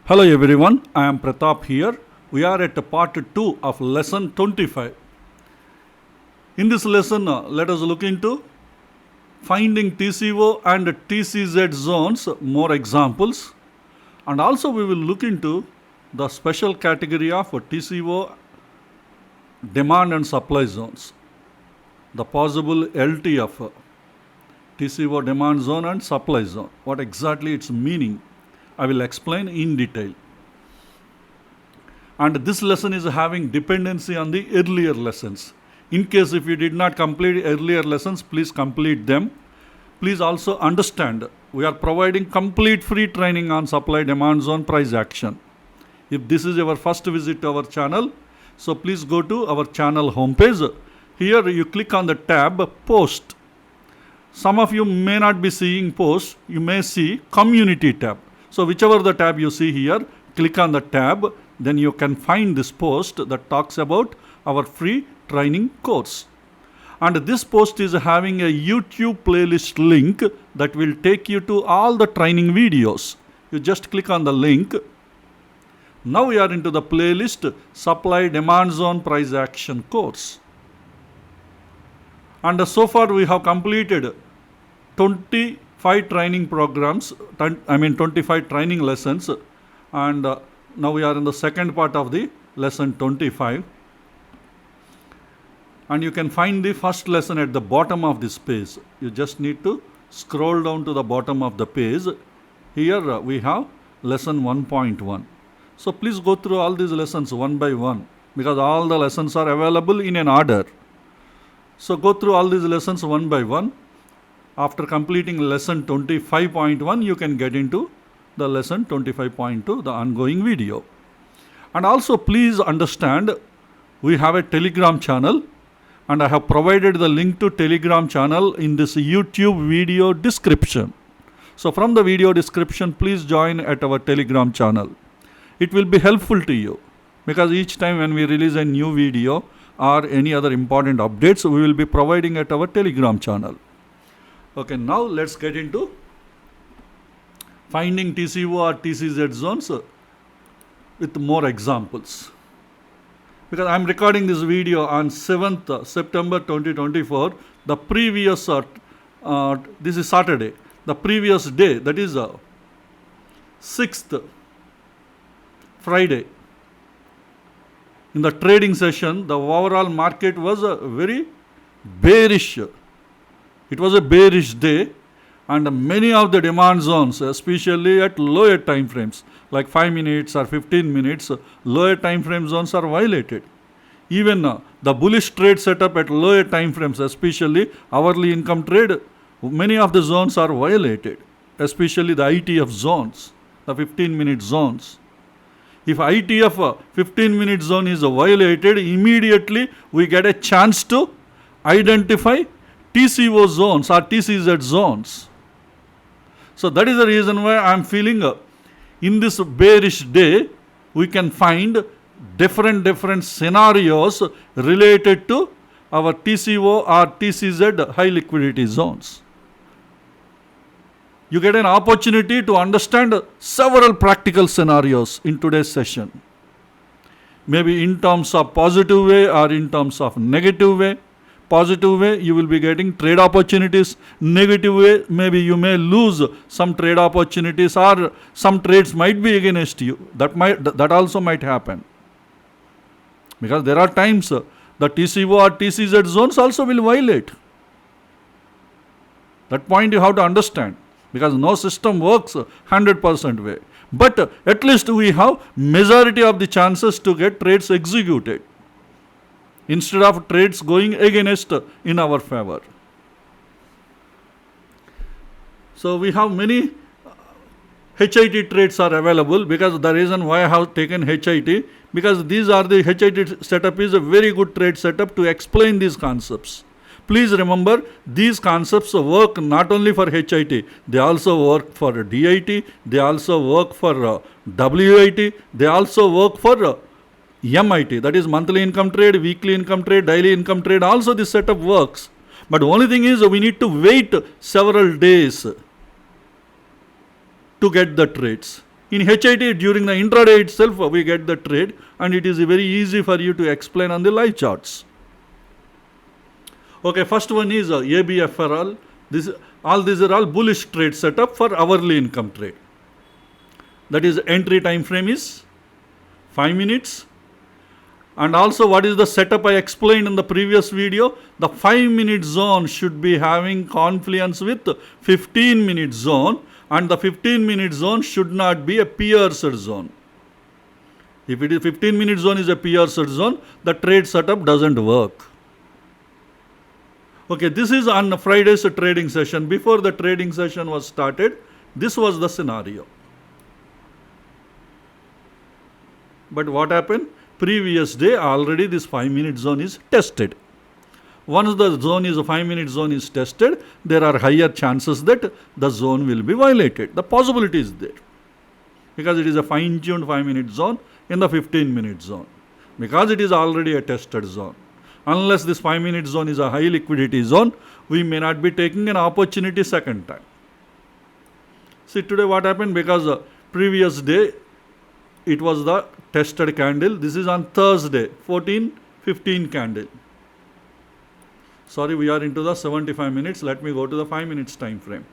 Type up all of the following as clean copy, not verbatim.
Hello everyone, I am Pratap here. We are at part 2 of lesson 25. In this lesson, let us look into finding TCO and TCZ zones, more examples, and also we will look into the special category of TCO demand and supply zones, the possible LTF TCO demand zone and supply zone, what exactly its meaning. I will explain in detail. And this lesson is having dependency on the earlier lessons. In case if you did not complete earlier lessons, please complete them. Please also understand, we are providing complete free training on supply demand zone price action. If this is your first visit to our channel, so please go to our channel homepage. Here you click on the tab Post. Some of you may not be seeing Post, you may see Community tab. So whichever the tab you see here, click on the tab, then you can find this post that talks about our free training course. And this post is having a YouTube playlist link that will take you to all the training videos. You just click on the link. Now we are into the playlist Supply Demand Zone Price Action course. And so far we have completed 25 training programs, 25 training lessons, and now we are in the second part of the lesson 25. And you can find the first lesson at the bottom of this page. You just need to scroll down to the bottom of the page. Here we have lesson 1.1. So please go through all these lessons one by one, because all the lessons are available in an order. So go through all these lessons one by one. After completing lesson 25.1, you can get into the lesson 25.2, the ongoing video. And also please understand, we have a Telegram channel, and I have provided the link to Telegram channel in this YouTube video description. So from the video description, please join at our Telegram channel. It will be helpful to you, because each time when we release a new video or any other important updates, we will be providing at our Telegram channel. Okay, now let's get into finding TCO or TCZ zones with more examples. Because I am recording this video on 7th September 2024, the previous, this is Saturday, the previous day, that is 6th Friday. In the trading session, the overall market was very bearish. It was a bearish day, and many of the demand zones, especially at lower time frames, like 5 minutes or 15 minutes, lower time frame zones are violated. Even the bullish trade setup at lower time frames, especially hourly income trade, many of the zones are violated, especially the ITF zones, the 15-minute zones. If ITF 15-minute zone is violated, immediately we get a chance to identify TCO zones or TCZ zones. So that is the reason why I am feeling in this bearish day, we can find different scenarios related to our TCO or TCZ high liquidity zones. You get an opportunity to understand several practical scenarios in today's session. Maybe in terms of positive way or in terms of negative way. Positive way, you will be getting trade opportunities. Negative way, maybe you may lose some trade opportunities, or some trades might be against you. That also might happen. Because there are times the TCO or TCZ zones also will violate. That point you have to understand, because no system works 100% way. But at least we have majority of the chances to get trades executed, instead of trades going against in our favor. So we have many HIT trades are available, because the reason why I have taken HIT, because these are the HIT setup is a very good trade setup to explain these concepts. Please remember, these concepts work not only for HIT, they also work for DIT, they also work for WIT, they also work for MIT, that is monthly income trade, weekly income trade, daily income trade. Also this setup works. But the only thing is we need to wait several days to get the trades. In HIT, during the intraday itself, we get the trade, and it is very easy for you to explain on the live charts. Okay, first one is ABFRL. All these are all bullish trade setup for hourly income trade. That is, entry time frame is 5 minutes. And also, what is the setup I explained in the previous video? The 5-minute zone should be having confluence with 15-minute zone, and the 15-minute zone should not be a pierced zone. If it is 15-minute zone is a pierced zone, the trade setup doesn't work. Okay, this is on Friday's trading session. Before the trading session was started, this was the scenario. But what happened? Previous day already this 5-minute zone is tested. Once the zone is 5-minute zone is tested, there are higher chances that the zone will be violated. The possibility is there, because it is a fine-tuned 5-minute zone in the 15-minute zone, because it is already a tested zone. Unless this 5-minute zone is a high liquidity zone, we may not be taking an opportunity second time. See today what happened? Because previous day it was the tested candle. This is on Thursday, 14-15 candle. Sorry, we are into the 75 minutes. Let me go to the 5 minutes time frame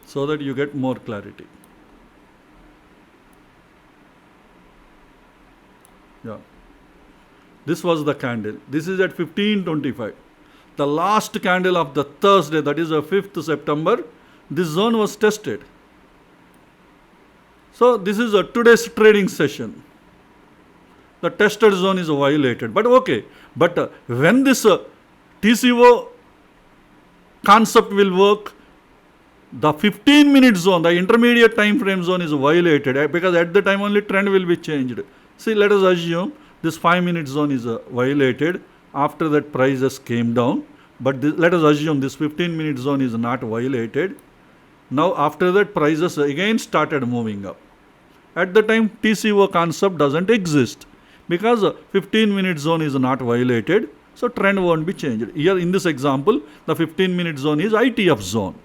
so that you get more clarity. Yeah. This was the candle. This is at 15:25. The last candle of the Thursday, that is the 5th September, this zone was tested. So this is today's trading session. The tested zone is violated. But okay, but when this TCO concept will work, the 15-minute zone, the intermediate time frame zone is violated, because at the time only trend will be changed. See, let us assume this 5-minute zone is violated. After that, prices came down. But let us assume this 15-minute zone is not violated. Now, after that, prices again started moving up. At the time, TCO concept doesn't exist, because 15-minute zone is not violated. So, trend won't be changed. Here in this example, the 15-minute zone is ITF zone.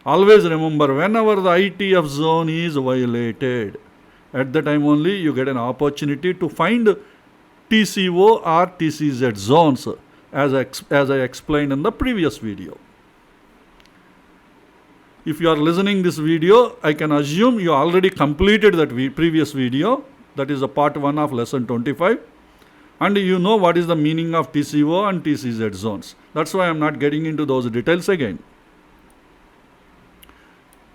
Always remember, whenever the ITF zone is violated, at the time only you get an opportunity to find TCO or TCZ zones, as I explained in the previous video. If you are listening this video, I can assume you already completed that previous video. That is a part 1 of lesson 25. And you know what is the meaning of TCO and TCZ zones. That's why I am not getting into those details again.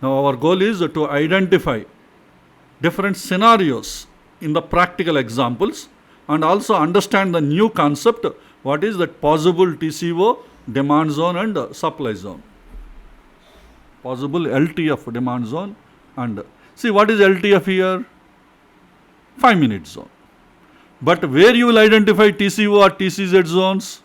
Now our goal is to identify different scenarios in the practical examples, and also understand the new concept, what is that possible TCO, demand zone and supply zone. Possible LTF demand zone, and see what is LTF here? 5-minute zone. But where you will identify TCO or TCZ zones?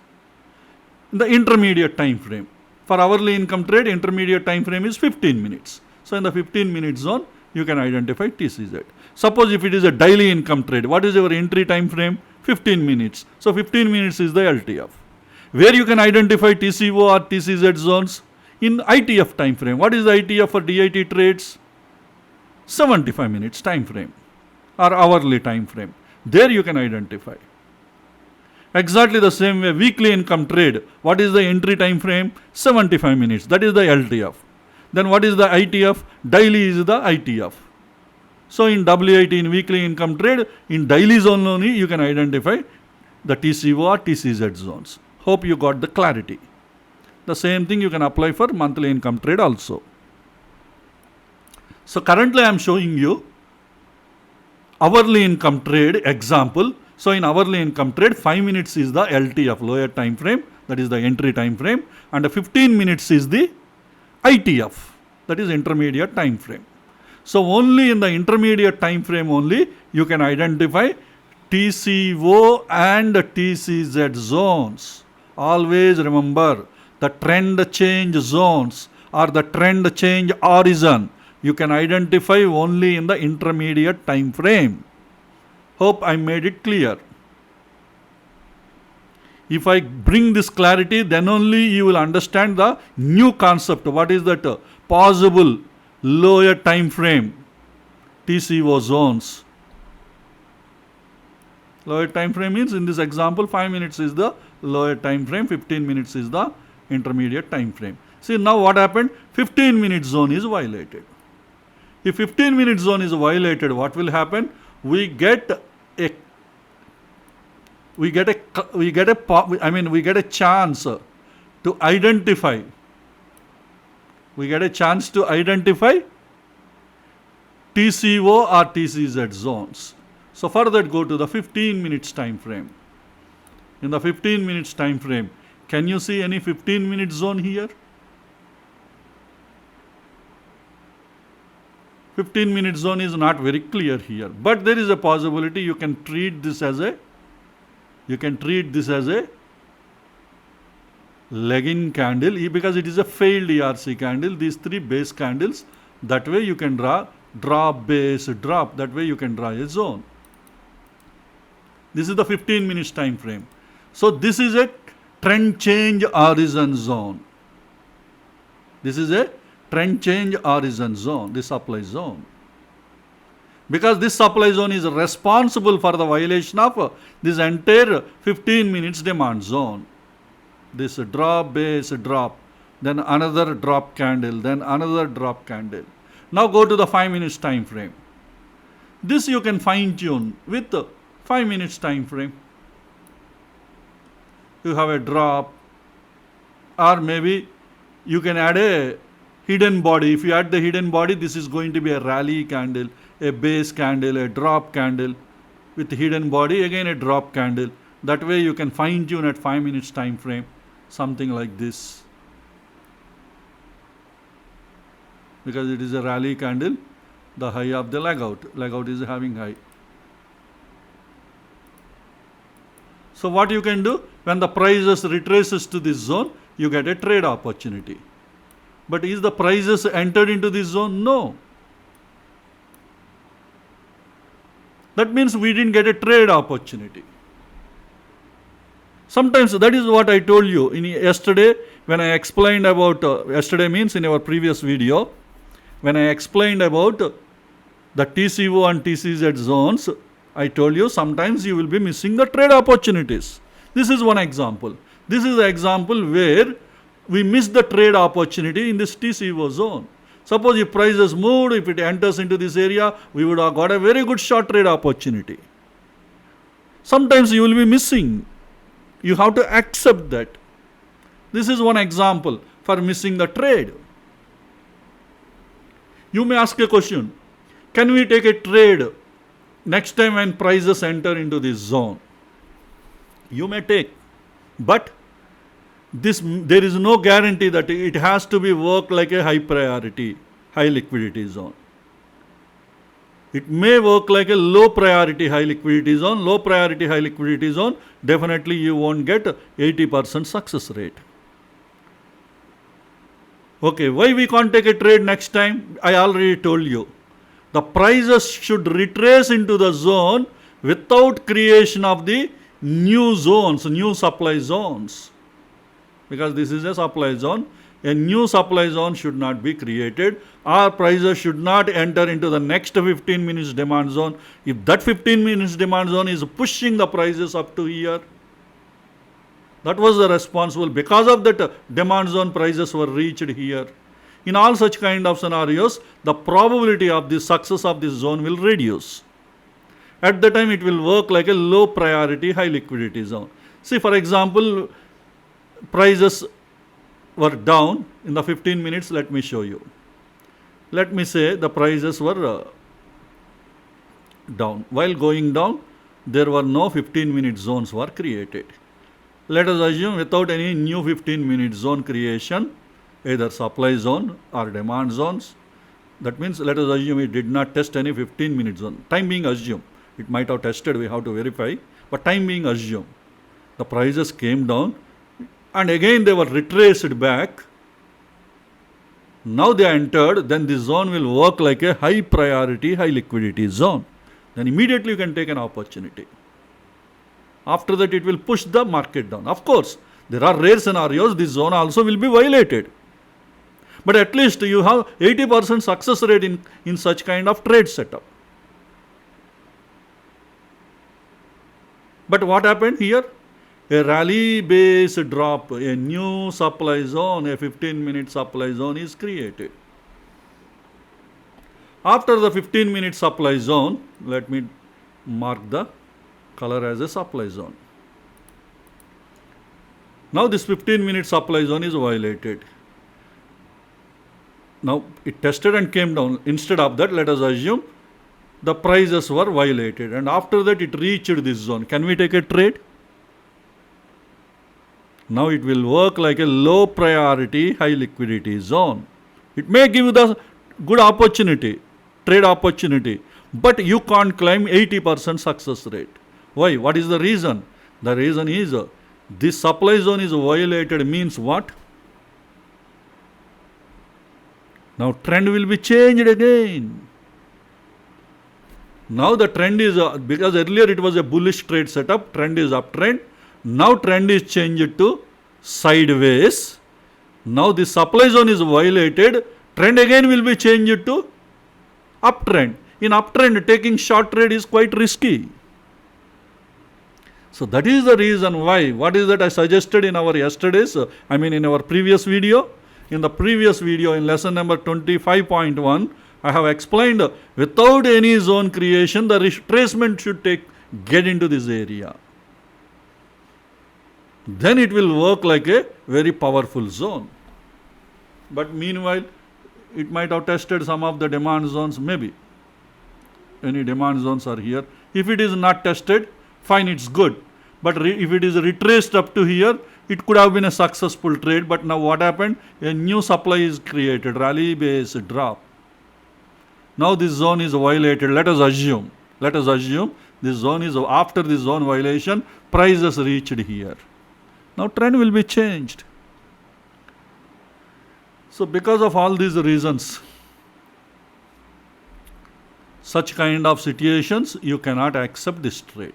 In the intermediate time frame. For hourly income trade, intermediate time frame is 15 minutes. So in the 15-minute zone, you can identify TCZ. Suppose if it is a daily income trade, what is your entry time frame? 15 minutes. So 15 minutes is the LTF. Where you can identify TCO or TCZ zones? In ITF time frame. What is the ITF for DIT trades? 75 minutes time frame or hourly time frame. There you can identify. Exactly the same way, weekly income trade. What is the entry time frame? 75 minutes. That is the LTF. Then what is the ITF? Daily is the ITF. So in WIT, in weekly income trade, in daily zone only you can identify the TCO or TCZ zones. Hope you got the clarity. The same thing you can apply for monthly income trade also. So currently I am showing you hourly income trade example. So in hourly income trade, 5 minutes is the LTF, lower time frame, that is the entry time frame, and 15 minutes is the ITF, that is intermediate time frame. So only in the intermediate time frame only you can identify TCO and TCZ zones. Always remember, the trend change zones or the trend change horizon you can identify only in the intermediate time frame. Hope I made it clear. If I bring this clarity, then only you will understand the new concept. What is that possible lower time frame TCO zones. Lower time frame means in this example 5 minutes is the lower time frame, 15 minutes is the intermediate time frame. See now what happened? 15 minute zone is violated. If 15 minute zone is violated, what will happen? We get a chance to identify. We get a chance to identify TCO or TCZ zones. So for that, go to the 15 minutes time frame. In the 15 minutes time frame, can you see any 15 minute zone here? 15 minute zone is not very clear here, but there is a possibility you can treat this as a lagging candle because it is a failed ERC candle. These three base candles, that way you can draw drop, base, drop, that way you can draw a zone. This is the 15 minutes time frame. So this is a trend change horizon zone. This is a trend change horizon zone, this supply zone. Because this supply zone is responsible for the violation of this entire 15 minutes demand zone. This drop, base, drop, then another drop candle, then another drop candle. Now go to the 5 minutes time frame. This you can fine tune with 5 minutes time frame. You have a drop, or maybe you can add a hidden body. If you add the hidden body, this is going to be a rally candle, a base candle, a drop candle with hidden body, again a drop candle. That way you can fine tune at 5 minutes time frame, something like this. Because it is a rally candle, the high of the leg out. Leg out is having high. So what you can do, when the prices retraces to this zone, you get a trade opportunity. But is the prices entered into this zone? No. That means we didn't get a trade opportunity. Sometimes that is what I told you in yesterday when I explained about, yesterday means in our previous video, when I explained about the TCO and TCZ zones, I told you sometimes you will be missing the trade opportunities. This is one example. This is the example where we miss the trade opportunity in this TCO zone. Suppose if prices moved, if it enters into this area, we would have got a very good short trade opportunity. Sometimes you will be missing. You have to accept that. This is one example for missing the trade. You may ask a question, can we take a trade next time when prices enter into this zone? You may take, but there is no guarantee that it has to be worked like a high priority, high liquidity zone. It may work like a low priority, high liquidity zone. Low priority, high liquidity zone, definitely you won't get 80% success rate. Okay, why we can't take a trade next time? I already told you. The prices should retrace into the zone without creation of the new zones, new supply zones. Because this is a supply zone. A new supply zone should not be created. Our prices should not enter into the next 15 minutes demand zone. If that 15 minutes demand zone is pushing the prices up to here, that was the responsible. Because of that demand zone, prices were reached here. In all such kind of scenarios, the probability of the success of this zone will reduce. At the time, it will work like a low priority, high liquidity zone. See, for example, prices were down in the 15 minutes. Let me show you. Let me say the prices were down. While going down, there were no 15-minute zones were created. Let us assume without any new 15-minute zone creation, either supply zone or demand zones. That means let us assume it did not test any 15-minute zone. Time being assumed. It might have tested, we have to verify. But time being assumed. The prices came down and again they were retraced back. Now they entered, then the zone will work like a high priority, high liquidity zone. Then immediately you can take an opportunity. After that it will push the market down. Of course, there are rare scenarios, this zone also will be violated. But at least you have 80% success rate in such kind of trade setup. But what happened here? A rally-based drop, a new supply zone, a 15-minute supply zone is created. After the 15-minute supply zone, let me mark the color as a supply zone. Now this 15-minute supply zone is violated. Now it tested and came down. Instead of that, let us assume the prices were violated, and after that it reached this zone. Can we take a trade? Now it will work like a low priority, high liquidity zone. It may give you the good opportunity, trade opportunity, but you can't claim 80% success rate. Why? What is the reason? The reason is this supply zone is violated means what? Now trend will be changed again. Now the trend is, because earlier it was a bullish trade setup, trend is uptrend. Now trend is changed to sideways. Now the supply zone is violated. Trend again will be changed to uptrend. In uptrend, taking short trade is quite risky. So that is the reason why. What is that I suggested in our in our previous video? In the previous video, in lesson number 25.1, I have explained without any zone creation, the retracement should get into this area. Then it will work like a very powerful zone. But meanwhile, it might have tested some of the demand zones, maybe. Any demand zones are here. If it is not tested, fine, it's good. But if it is retraced up to here, it could have been a successful trade. But now what happened? A new supply is created, rally-based drop. Now this zone is violated. Let us assume this zone is, after this zone violation, prices reached here. Now trend will be changed. So because of all these reasons, such kind of situations, you cannot accept this trade.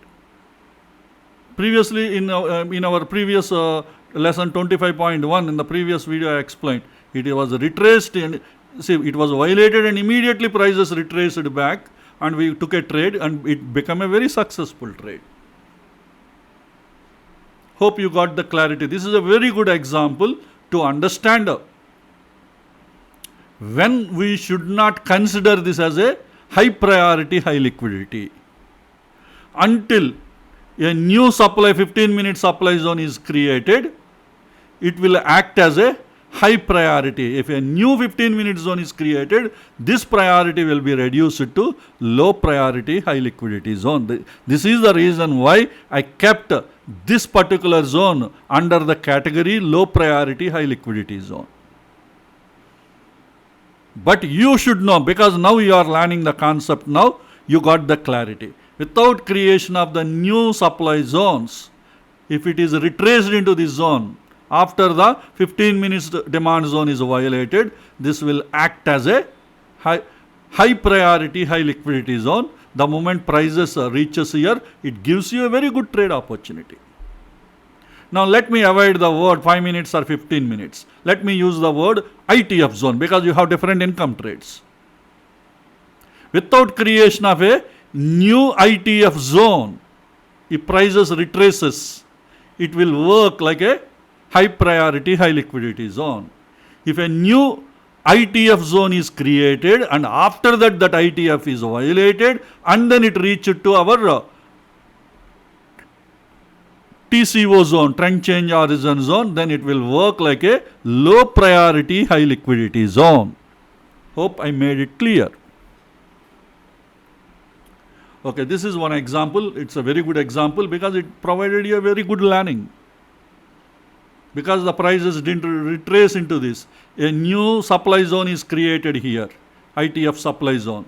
Previously, in our previous lesson 25.1, in the previous video I explained, it was retraced and see, it was violated and immediately prices retraced back and we took a trade and it became a very successful trade. Hope you got the clarity. This is a very good example to understand when we should not consider this as a high priority, high liquidity. Until a new supply, 15-minute supply zone is created, it will act as a high priority. If a new 15-minute zone is created, this priority will be reduced to low priority, high liquidity zone. This is the reason why I kept this particular zone under the category low priority, high liquidity zone. But you should know, because now you are learning the concept, now you got the clarity. Without creation of the new supply zones, if it is retraced into this zone, after the 15 minutes demand zone is violated, this will act as a high priority, high liquidity zone. The moment prices reaches here, it gives you a very good trade opportunity. Now let me avoid the word 5 minutes or 15 minutes. Let me use the word ITF zone, because you have different income trades. Without creation of a new ITF zone, if prices retraces, it will work like a high priority, high liquidity zone. If a new ITF zone is created and after that ITF is violated and then it reached to our TCO zone, trend change horizon zone, then it will work like a low priority, high liquidity zone. Hope I made it clear. Okay, this is one example. It's a very good example because it provided you a very good learning. Because the prices didn't retrace into this, a new supply zone is created here, ITF supply zone.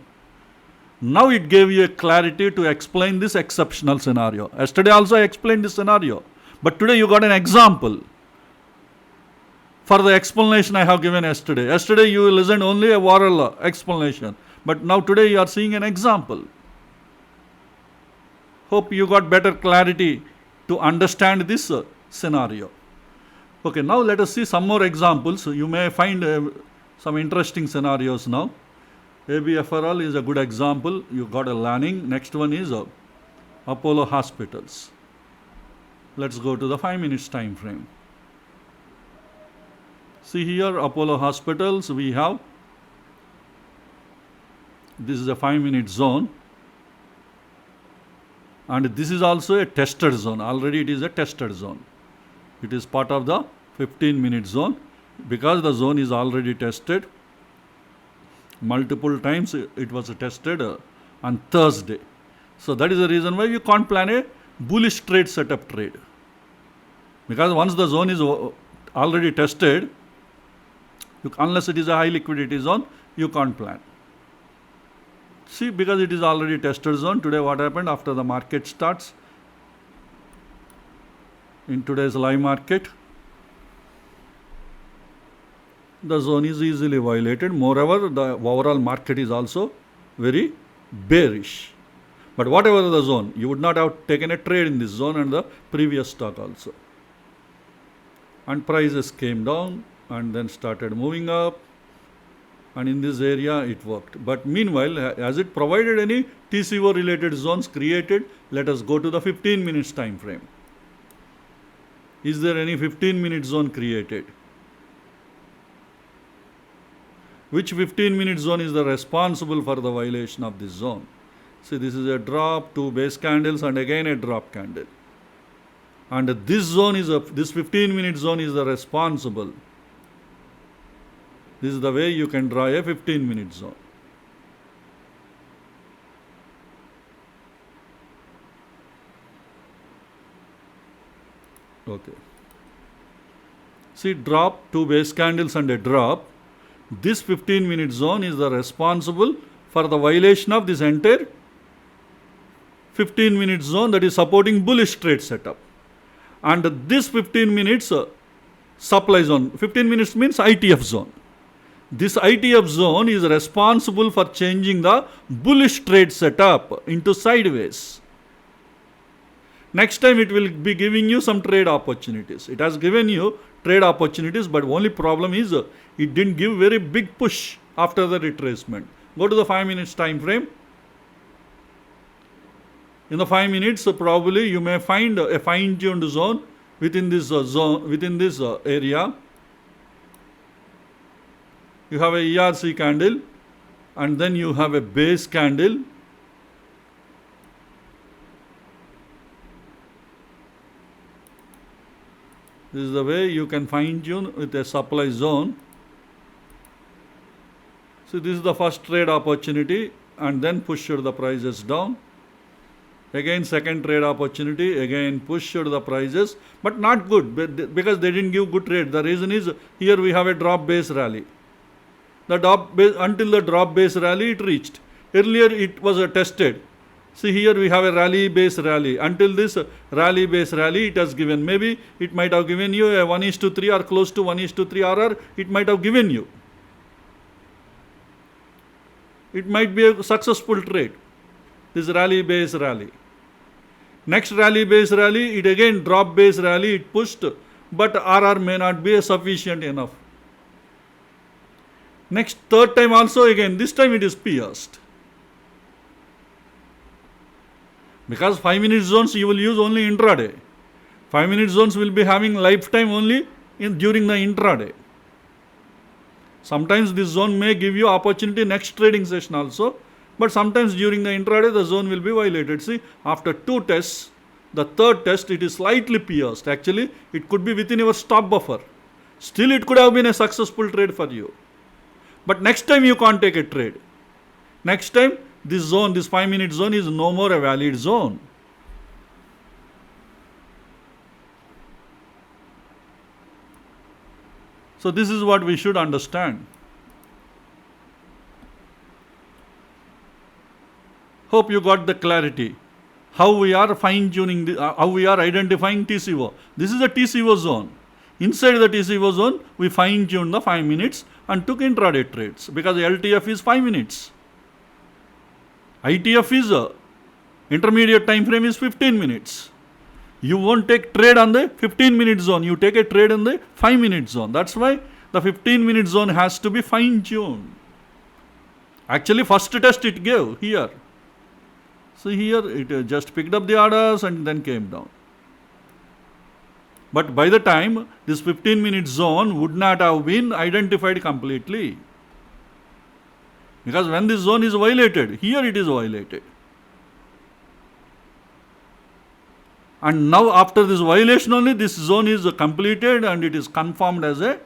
Now it gave you a clarity to explain this exceptional scenario. Yesterday also I explained this scenario, but today you got an example. For the explanation I have given yesterday. Yesterday you listened only a oral explanation, but now today you are seeing an example. Hope you got better clarity to understand this scenario. Okay, now let us see some more examples. You may find Some interesting scenarios now. ABFRL is a good example. You got a learning. Next one is Apollo Hospitals. Let's go to the 5 minutes time frame. See here, Apollo Hospitals, we have, this is a 5-minute zone. And this is also a tested zone. Already it is a tested zone. It is part of the 15-minute zone. Because the zone is already tested, multiple times it was tested on Thursday. So that is the reason why you can't plan a bullish trade setup trade. Because once the zone is already tested, unless it is a high liquidity zone, you can't plan. See, because it is already tested zone, today what happened after the market starts? In today's live market, the zone is easily violated. Moreover, the overall market is also very bearish. But whatever the zone, you would not have taken a trade in this zone and the previous stock also. And prices came down and then started moving up. And in this area it worked. But meanwhile, has it provided any TCO related zones created? Let us go to the 15 minutes time frame. Is there any 15-minute zone created? Which 15-minute zone is the responsible for the violation of this zone? See, this is a drop, 2 base candles and again a drop candle. And this zone is this 15-minute zone is the responsible. This is the way you can draw a 15-minute zone. Okay. See, drop, 2 base candles and a drop. This 15-minute zone is the responsible for the violation of this entire 15-minute zone that is supporting bullish trade setup. And this 15 minutes supply zone, 15 minutes means ITF zone. This ITF zone is responsible for changing the bullish trade setup into sideways. Next time it will be giving you some trade opportunities. It has given you trade opportunities, but only problem is it didn't give very big push after the retracement. Go to the 5 minutes time frame. In the 5 minutes, probably you may find a fine-tuned zone within this area. You have a ERC candle and then you have a base candle. This is the way you can fine-tune with a supply zone. So this is the first trade opportunity and then pushed the prices down. Again second trade opportunity, again pushed the prices, but not good because they didn't give good trade. The reason is here we have a drop base rally. The drop base, until the drop base rally it reached. Earlier it was tested. See here we have a rally base rally. Until this rally base rally it has given. Maybe it might have given you a 1:3 or close to 1:3 RR. It might have given you. It might be a successful trade. This rally base rally. Next rally base rally, it again drop base rally, it pushed, but RR may not be sufficient enough. Next third time also again, this time it is pierced. Because 5 minute zones you will use only intraday. 5 minute zones will be having lifetime only during the intraday. Sometimes this zone may give you opportunity next trading session also. But sometimes during the intraday, the zone will be violated. See, after 2 tests, the third test, it is slightly pierced. Actually, it could be within your stop buffer. Still, it could have been a successful trade for you. But next time, you can't take a trade. Next time, this zone, this 5 minute zone is no more a valid zone. So, this is what we should understand. Hope you got the clarity. How we are fine-tuning, how we are identifying TCO. This is a TCO zone. Inside the TCO zone, we fine-tuned the 5 minutes and took intraday trades because the LTF is 5 minutes. ITF is intermediate time frame is 15 minutes. You won't take trade on the 15-minute zone. You take a trade in the 5-minute zone. That's why the 15-minute zone has to be fine-tuned. Actually, first test it gave here. So here it just picked up the orders and then came down. But by the time this 15-minute zone would not have been identified completely. Because when this zone is violated, here it is violated. And now after this violation only, this zone is completed and it is confirmed as a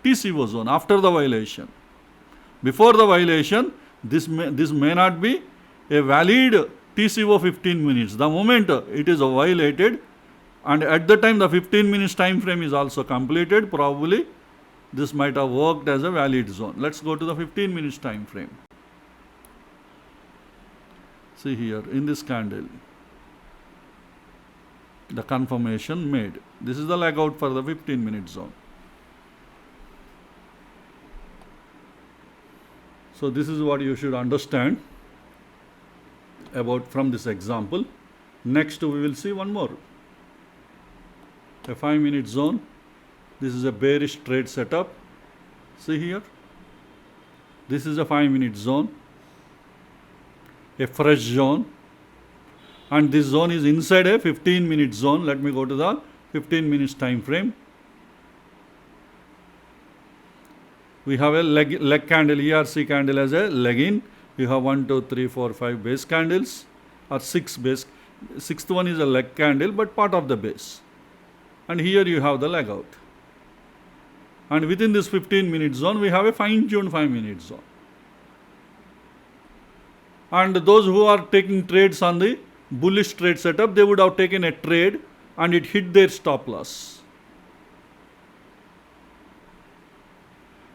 TCO zone after the violation. Before the violation, this may not be a valid TCO 15 minutes. The moment it is violated, and at the time the 15 minutes time frame is also completed, probably this might have worked as a valid zone. Let's go to the 15 minutes time frame. See here in this candle, the confirmation made. This is the leg out for the 15-minute zone. So this is what you should understand about from this example. Next we will see one more. A 5-minute zone. This is a bearish trade setup. See here. This is a 5-minute zone. A fresh zone. And this zone is inside a 15-minute zone. Let me go to the 15 minutes time frame. We have a leg candle, ERC candle as a leg in. You have 1, 2, 3, 4, 5 base candles or 6 base. Sixth one is a leg candle but part of the base. And here you have the leg out. And within this 15-minute zone, we have a fine-tuned 5-minute zone. And those who are taking trades on the bullish trade setup, they would have taken a trade and it hit their stop loss.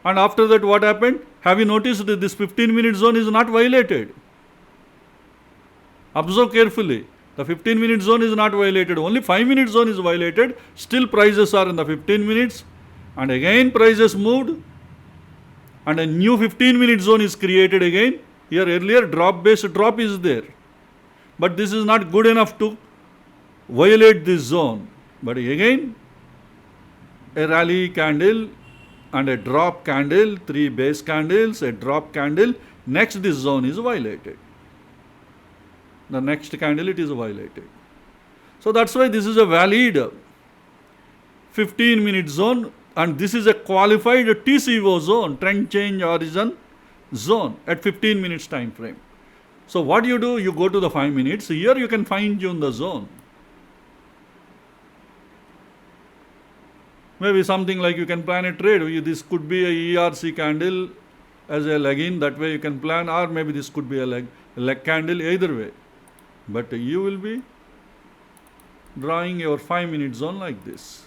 And after that, what happened? Have you noticed that this 15-minute zone is not violated? Observe carefully. The 15-minute zone is not violated. Only 5-minute zone is violated. Still prices are in the 15 minutes. And again prices moved. And a new 15-minute zone is created again. Here earlier drop-based drop is there. But this is not good enough to violate this zone. But again, a rally candle and a drop candle, 3 base candles, a drop candle. Next this zone is violated. The next candle it is violated. So that's why this is a valid 15-minute zone and this is a qualified TCO zone, trend change origin zone at 15 minutes time frame. So what do? You go to the 5 minutes. Here you can fine tune the zone. Maybe something like you can plan a trade. This could be a ERC candle as a leg in. That way you can plan, or maybe this could be a leg candle, either way. But you will be drawing your 5-minute zone like this.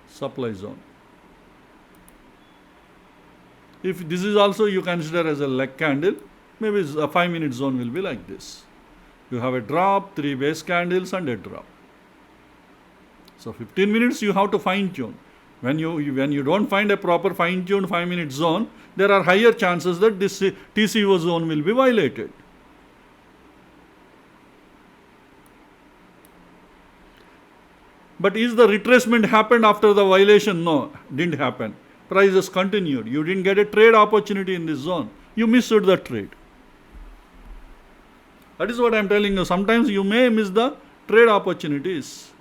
Supply zone. If this is also you consider as a leg candle, maybe a 5-minute zone will be like this. You have a drop, 3 base candles and a drop. So 15 minutes you have to fine tune. When you don't find a proper fine tuned 5-minute zone, there are higher chances that this TCO zone will be violated. But is the retracement happened after the violation? No, didn't happen. Prices continued. You didn't get a trade opportunity in this zone. You missed the trade. That is what I am telling you. Sometimes you may miss the trade opportunities.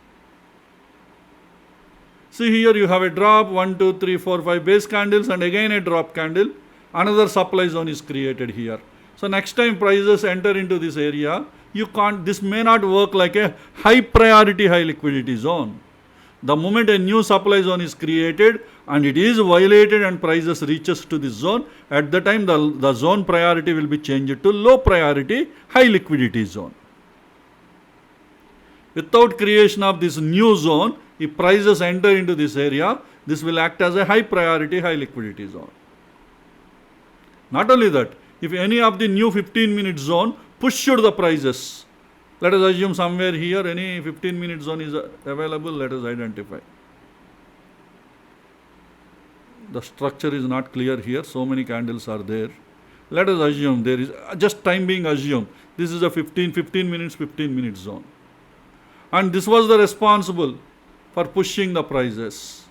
See here you have a drop, 1, 2, 3, 4, 5 base candles and again a drop candle. Another supply zone is created here. So next time prices enter into this area, this may not work like a high priority, high liquidity zone. The moment a new supply zone is created and it is violated and prices reaches to this zone, at the time the zone priority will be changed to low priority, high liquidity zone. Without creation of this new zone, if prices enter into this area, this will act as a high priority, high liquidity zone. Not only that, if any of the new 15-minute zone pushed the prices, let us assume somewhere here any 15-minute zone is available, let us identify. The structure is not clear here, so many candles are there. Let us assume there is, just time being assume, this is a 15-minute zone. And this was the responsible for pushing the prices.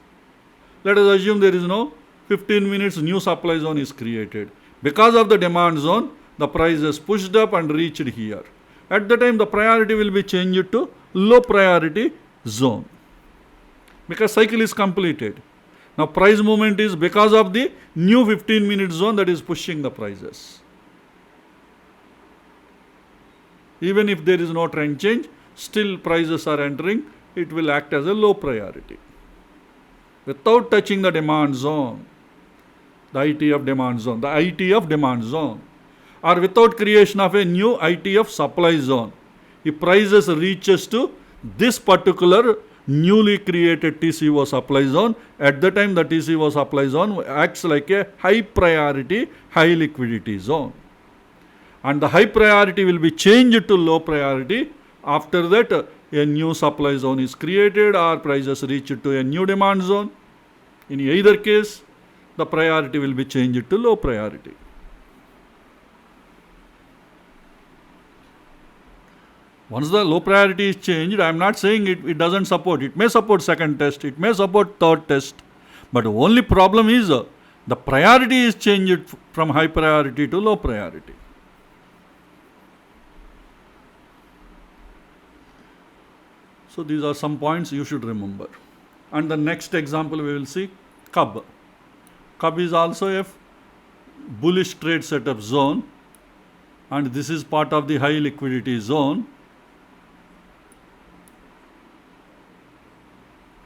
Let us assume there is no 15 minutes new supply zone is created. Because of the demand zone, the price is pushed up and reached here. At the time, the priority will be changed to low priority zone because cycle is completed. Now price movement is because of the new 15 minute zone that is pushing the prices. Even if there is no trend change, still prices are entering, it will act as a low priority without touching the demand zone, the ITF demand zone, the ITF demand zone, or without creation of a new ITF supply zone. If prices reaches to this particular newly created TCO supply zone, at the time the TCO supply zone acts like a high priority, high liquidity zone. And the high priority will be changed to low priority. After that, a new supply zone is created or prices reach to a new demand zone. In either case, the priority will be changed to low priority. Once the low priority is changed, I am not saying it doesn't support. It may support second test, it may support third test. But the only problem is the priority is changed from high priority to low priority. So these are some points you should remember. And the next example we will see CUB. CUB is also a bullish trade setup zone, and this is part of the high liquidity zone.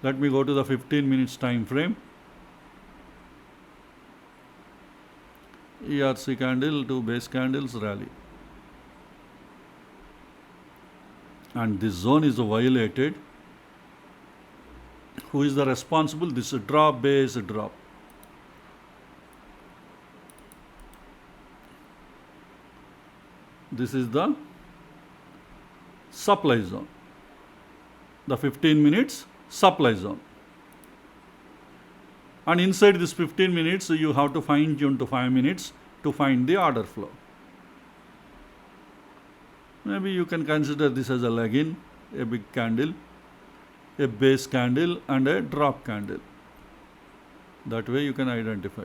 Let me go to the 15 minutes time frame. ERC candle to base candles rally. And this zone is violated. Who is the responsible? This is drop, base, drop. This is the supply zone. The 15 minutes supply zone. And inside this 15 minutes, you have to fine tune to 5 minutes to find the order flow. Maybe you can consider this as a leg-in, a big candle, a base candle and a drop candle. That way you can identify.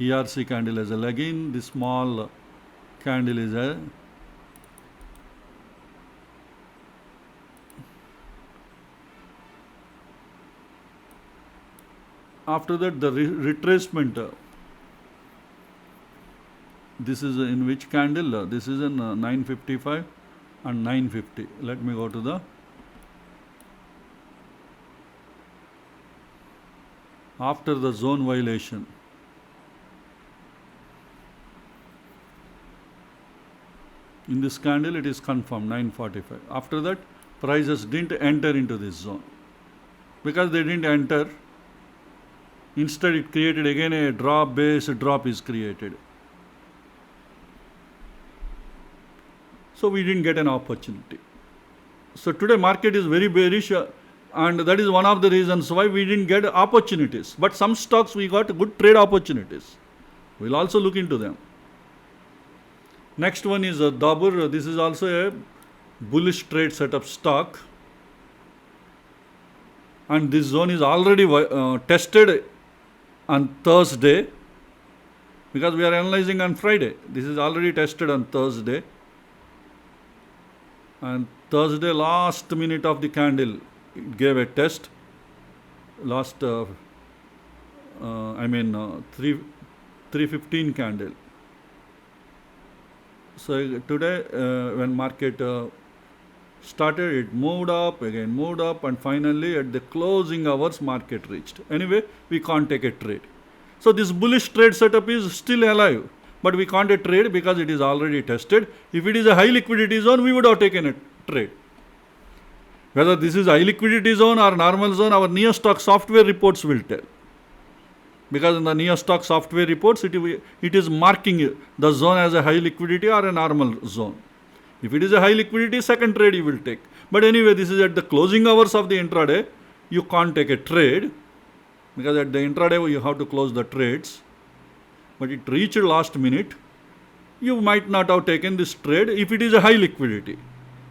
ERC candle as a leg-in, this small candle is a after that the retracement. This is in which candle? This is in 955 and 950. Let me go to the after the zone violation. In this candle it is confirmed 945. After that prices didn't enter into this zone. Because they didn't enter, instead it created again a drop, base, drop is created. So we didn't get an opportunity. So today market is very bearish, and that is one of the reasons why we didn't get opportunities. But some stocks we got good trade opportunities. We'll also look into them. Next one is Dabur. This is also a bullish trade setup stock. And this zone is already tested on Thursday, because we are analyzing on Friday. This is already tested on Thursday. And Thursday, last minute of the candle, it gave a test. Last, 315 candle. So today, when market started, it moved up, again moved up, and finally at the closing hours, market reached. Anyway, we can't take a trade. So this bullish trade setup is still alive. But we can't trade because it is already tested. If it is a high liquidity zone, we would have taken a trade. Whether this is a high liquidity zone or normal zone, our NeoStock software reports will tell. Because in the NeoStock software reports, it is marking the zone as a high liquidity or a normal zone. If it is a high liquidity, second trade you will take. But anyway, this is at the closing hours of the intraday. You can't take a trade because at the intraday you have to close the trades. But it reached last minute, you might not have taken this trade if it is a high liquidity.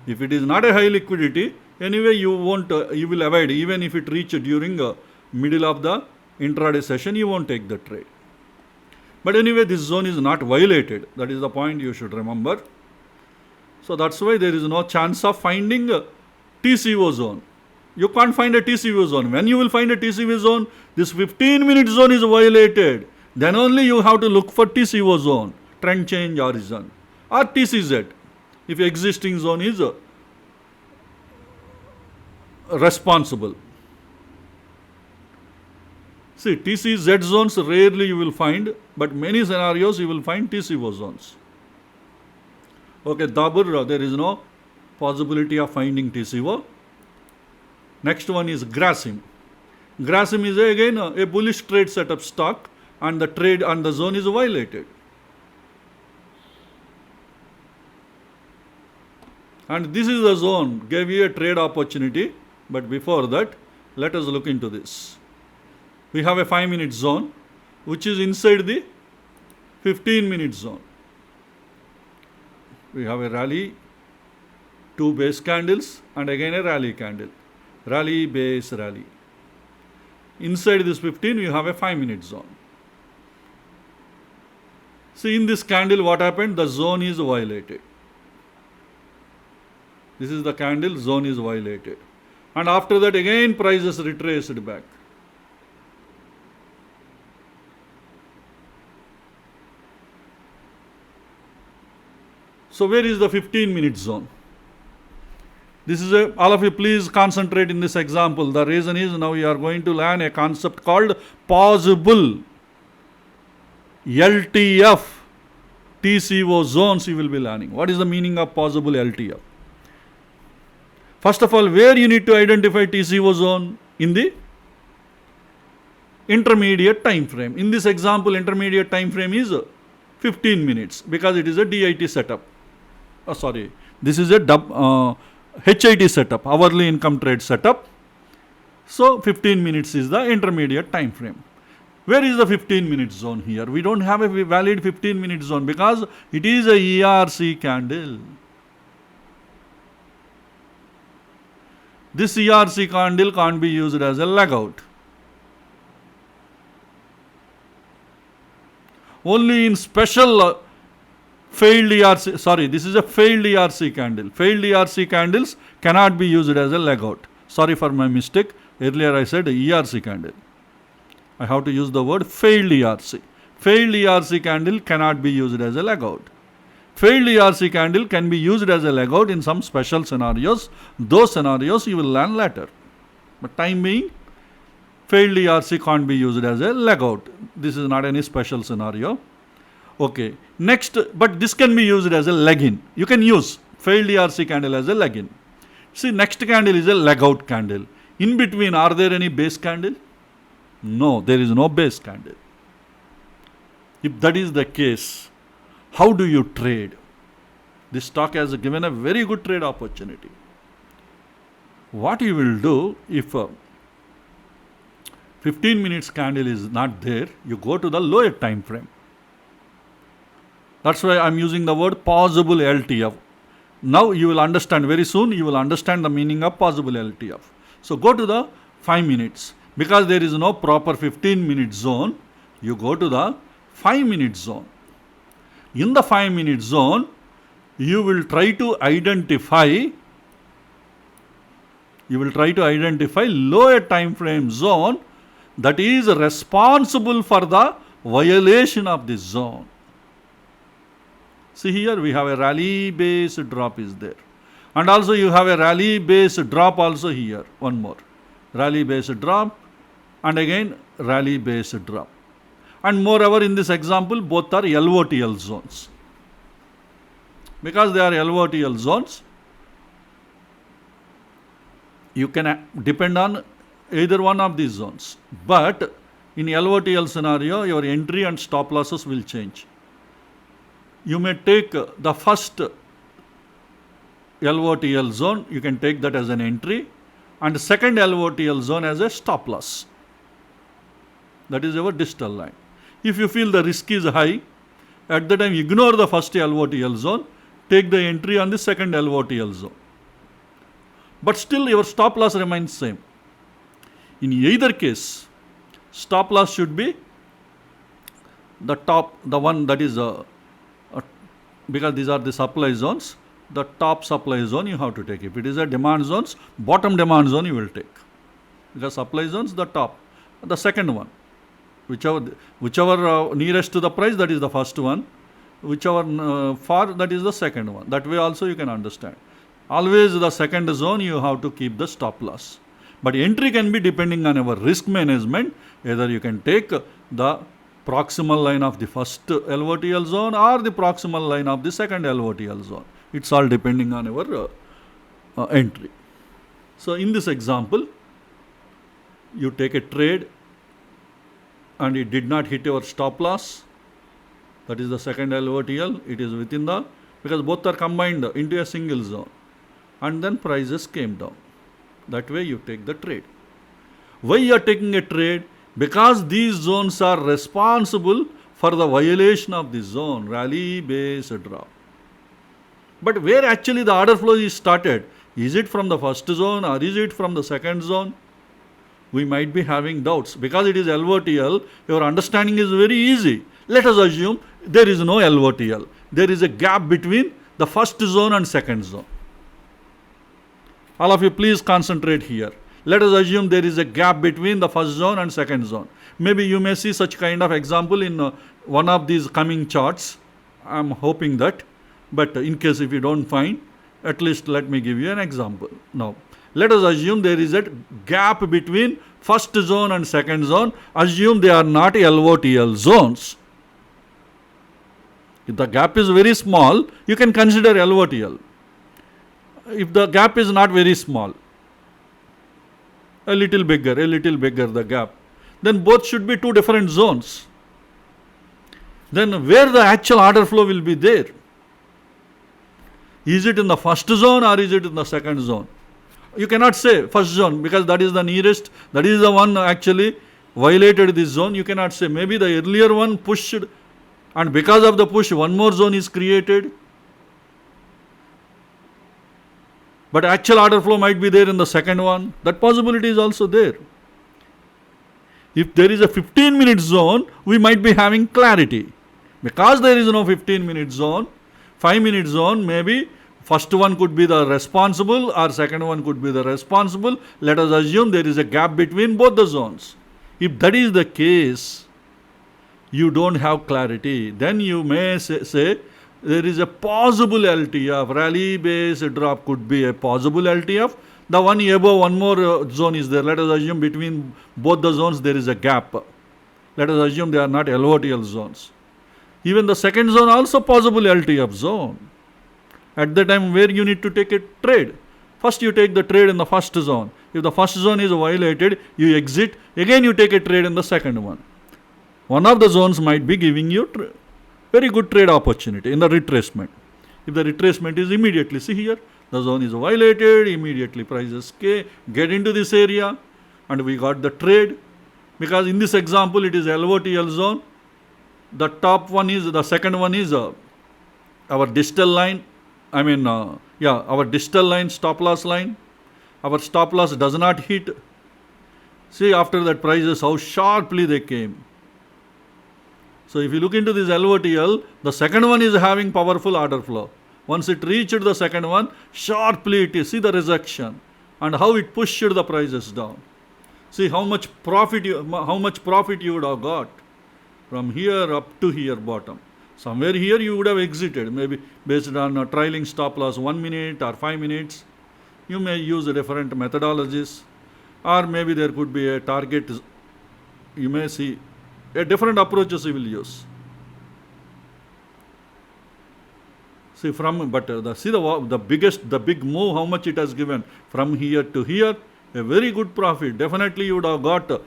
If it is not a high liquidity, Anyway, you won't, you will avoid, even if it reach during middle of the intraday session, you won't take the trade. But anyway, this zone is not violated. That is the point you should remember. So that's why there is no chance of finding a TCO zone. You can't find a TCO zone. When you will find a TCO zone, this 15-minute zone is violated. Then only you have to look for TCO zone, trend change horizon, or TCZ, if existing zone is responsible. See, TCZ zones rarely you will find, but many scenarios you will find TCO zones. Okay, Dabur, there is no possibility of finding TCO. Next one is Grasim. Grasim is again a bullish trade setup stock, and the trade and the zone is violated. And this is the zone, gave you a trade opportunity, but before that, let us look into this. We have a 5-minute zone, which is inside the 15-minute zone. We have a rally, 2 base candles, and again a rally candle. Rally, base, rally. Inside this 15, you have a 5-minute zone. See, in this candle, what happened? The zone is violated. This is the candle, zone is violated. And after that, again, prices retraced back. So where is the 15-minute zone? This is all of you please concentrate in this example. The reason is now you are going to learn a concept called possible LTF TCO zones you will be learning. What is the meaning of possible LTF? First of all, where you need to identify TCO zone? In the intermediate time frame. In this example, intermediate time frame is 15 minutes because it is a DIT setup. This is a HIT setup, hourly income trade setup. So 15 minutes is the intermediate time frame. Where is the 15-minute zone here? We don't have a valid 15-minute zone because it is a ERC candle. This ERC candle can't be used as a leg out. Only in special failed ERC, this is a failed ERC candle. Failed ERC candles cannot be used as a leg out. Sorry for my mistake. Earlier I said ERC candle. I have to use the word failed ERC. Failed ERC candle cannot be used as a leg out. Failed ERC candle can be used as a leg out in some special scenarios. Those scenarios you will learn later. But time being, failed ERC can't be used as a leg out. This is not any special scenario. Okay. Next, but this can be used as a leg in. You can use failed ERC candle as a leg in. See, next candle is a leg out candle. In between, are there any base candle? No, there is no base candle. If that is the case, how do you trade? This stock has given a very good trade opportunity. What you will do if 15 minutes candle is not there, you go to the lower time frame. That's why I am using the word possible LTF. Now you will understand, very soon you will understand the meaning of possible LTF. So go to the 5 minutes. Because there is no proper 15-minute zone, you go to the 5-minute zone. In the 5-minute zone, you will try to identify lower time frame zone that is responsible for the violation of this zone. See here we have a rally base drop is there. And also you have a rally base drop also here. One more. Rally base drop and again rally base drop. And moreover in this example both are LOTL zones. Because they are LOTL zones, you can depend on either one of these zones. But in LOTL scenario, your entry and stop losses will change. You may take the first LOTL zone, you can take that as an entry, and second LOTL zone as a stop loss. That is our distal line. If you feel the risk is high, at the time ignore the first LOTL zone, take the entry on the second LOTL zone. but still your stop loss remains same. In either case, stop loss should be the top, the one that is because these are the supply zones, the top supply zone you have to take. If it is a demand zones, bottom demand zone you will take, because supply zones the top. The second one, whichever nearest to the price, that is the first one, whichever far, that is the second one. That way also you can understand. Always the second zone you have to keep the stop loss. But entry can be depending on our risk management. Either you can take the proximal line of the first LOTL zone or the proximal line of the second LOTL zone. It's all depending on our entry. So in this example, you take a trade and it did not hit your stop loss. That is the second LOTL. It is within the, because both are combined into a single zone. And then prices came down. That way you take the trade. Why you are taking a trade? Because these zones are responsible for the violation of the zone, rally based drop. But where actually the order flow is started? Is it from the first zone or is it from the second zone? We might be having doubts. Because it is LOTL, your understanding is very easy. Let us assume there is no LOTL. There is a gap between the first zone and second zone. All of you please concentrate here. Let us assume there is a gap between the first zone and second zone. Maybe you may see such kind of example in one of these coming charts. I am hoping that. But in case if you don't find, at least let me give you an example. Now, let us assume there is a gap between first zone and second zone. Assume they are not LOTL zones. If the gap is very small, you can consider LOTL. If the gap is not very small, a little bigger the gap, then both should be two different zones. Then where the actual order flow will be there? Is it in the first zone or is it in the second zone? You cannot say first zone because that is the nearest, that is the one actually violated this zone. You cannot say. Maybe the earlier one pushed, and because of the push one more zone is created. But actual order flow might be there in the second one. That possibility is also there. If there is a 15-minute zone, we might be having clarity. Because there is no 15-minute zone, 5-minute zone, maybe first one could be the responsible or second one could be the responsible. Let us assume there is a gap between both the zones. If that is the case, you don't have clarity. Then you may say there is a possible LTF, rally based drop could be a possible LTF. The one above one more zone is there. Let us assume between both the zones there is a gap. Let us assume they are not LOTL zones. Even the second zone also possible LTF zone. At the time where you need to take a trade. First you take the trade in the first zone. If the first zone is violated, you exit. Again you take a trade in the second one. One of the zones might be giving you very good trade opportunity in the retracement. If the retracement is immediately, see here, the zone is violated, immediately prices get into this area and we got the trade. Because in this example it is LOTL zone. The top one is, the second one is our distal line. Our distal line, stop loss line. Our stop loss does not hit. See after that prices how sharply they came. So if you look into this LOTL, the second one is having powerful order flow. Once it reached the second one, sharply it is, see the rejection and how it pushed the prices down. See how much profit you would have got from here up to here bottom. Somewhere here you would have exited, maybe based on a trailing stop loss 1 minute or 5 minutes. You may use different methodologies, or maybe there could be a target. You may see different approaches you will use. See the big move, how much it has given from here to here, a very good profit. Definitely you would have got,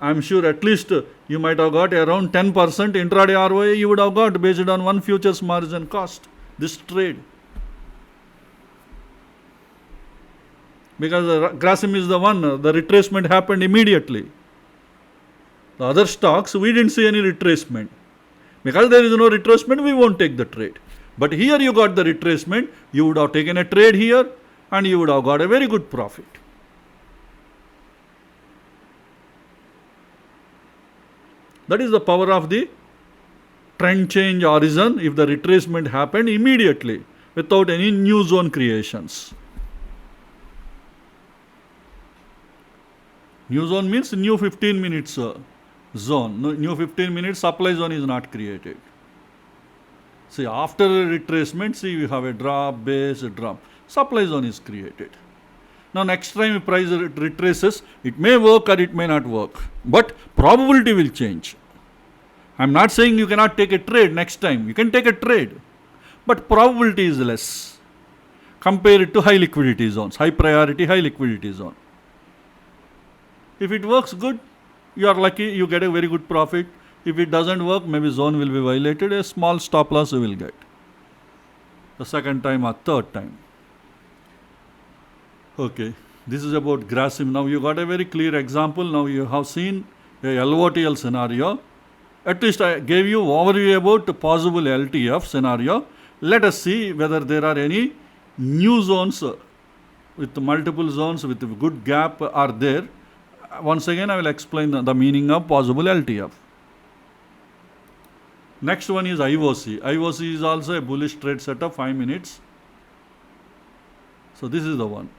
I'm sure at least you might have got around 10% intraday ROA you would have got based on one futures margin cost, this trade. Because Grasim is the one, the retracement happened immediately. The other stocks, we didn't see any retracement. Because there is no retracement, we won't take the trade. But here you got the retracement, you would have taken a trade here, and you would have got a very good profit. That is the power of the trend change horizon if the retracement happened immediately without any new zone creations. New zone means new 15 minutes zone. No, new 15 minutes supply zone is not created. See, after retracement, see, we have a drop, base, a drop. Supply zone is created. Now, next time if price retraces, it may work or it may not work. But probability will change. I am not saying you cannot take a trade next time. You can take a trade. But probability is less. Compare it to high liquidity zones. High priority, high liquidity zone. If it works good, you are lucky, you get a very good profit. If it doesn't work, maybe zone will be violated, a small stop loss you will get. The second time or third time. Okay, this is about Grasim. Now you got a very clear example. Now you have seen a LOTL scenario. At least I gave you overview about the possible LTF scenario. Let us see whether there are any new zones with multiple zones with a good gap are there. Once again, I will explain the meaning of possible LTF. Next one is IOC. IOC is also a bullish trade setup, 5 minutes. So this is the one.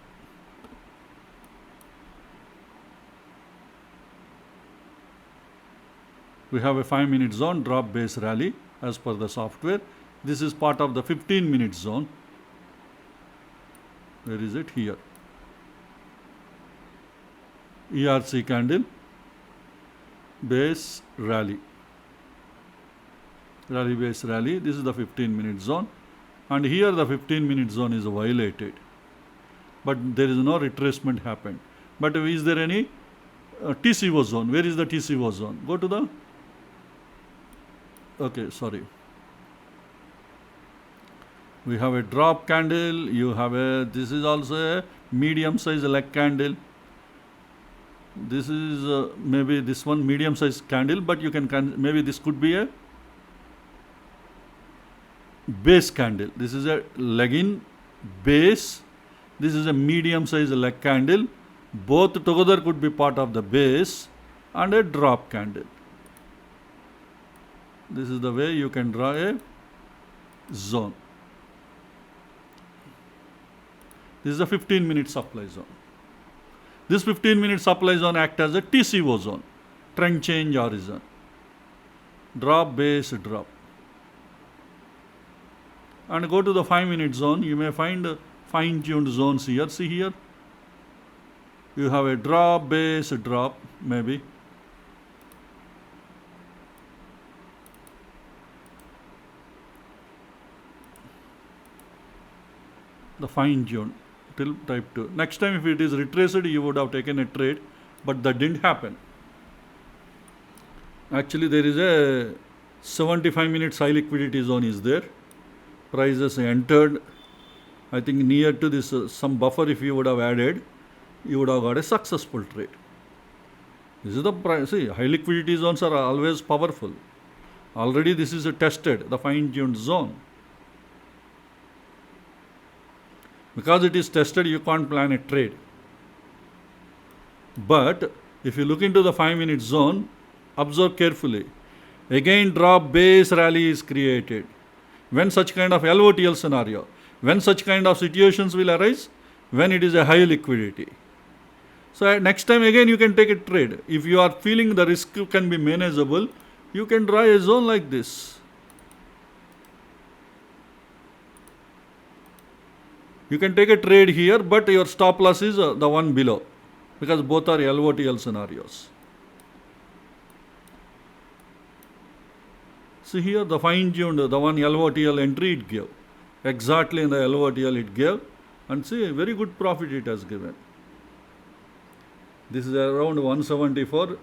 We have a 5-minute zone, drop base rally as per the software. This is part of the 15-minute zone. Where is it? Here. ERC candle, base rally. Rally base rally. This is the 15-minute zone. And here the 15-minute zone is violated. But there is no retracement happened. But is there any TCO zone? Where is the TCO zone? Go to the... Okay, sorry. We have a drop candle. You have a... This is also a medium size leg candle. This is maybe this one medium size candle, but you can maybe this could be a base candle. This is a leg in base. This is a medium size leg candle. Both together could be part of the base and a drop candle. This is the way you can draw a zone. This is a 15-minute supply zone. This 15-minute supply zone acts as a TCO zone, trend change horizon. Drop, base, drop. And go to the 5-minute zone, you may find fine-tuned zones here. See here, you have a drop, base, drop, maybe. The fine-tuned. Till type 2. Next time if it is retraced, you would have taken a trade, but that didn't happen. Actually, there is a 75 minutes high liquidity zone is there. Prices entered, I think near to this some buffer if you would have added, you would have got a successful trade. This is the price. See, high liquidity zones are always powerful. Already this is tested, the fine-tuned zone. Because it is tested, you can't plan a trade. But if you look into the 5-minute zone, observe carefully. Again, drop base rally is created. When such kind of LOTL scenario, when such kind of situations will arise, when it is a high liquidity. So next time again you can take a trade. If you are feeling the risk can be manageable, you can draw a zone like this. You can take a trade here, but your stop loss is the one below, because both are LOTL scenarios. See here, the fine-tuned, the one LOTL entry it gave. Exactly in the LOTL it gave, and see, a very good profit it has given. This is around 174,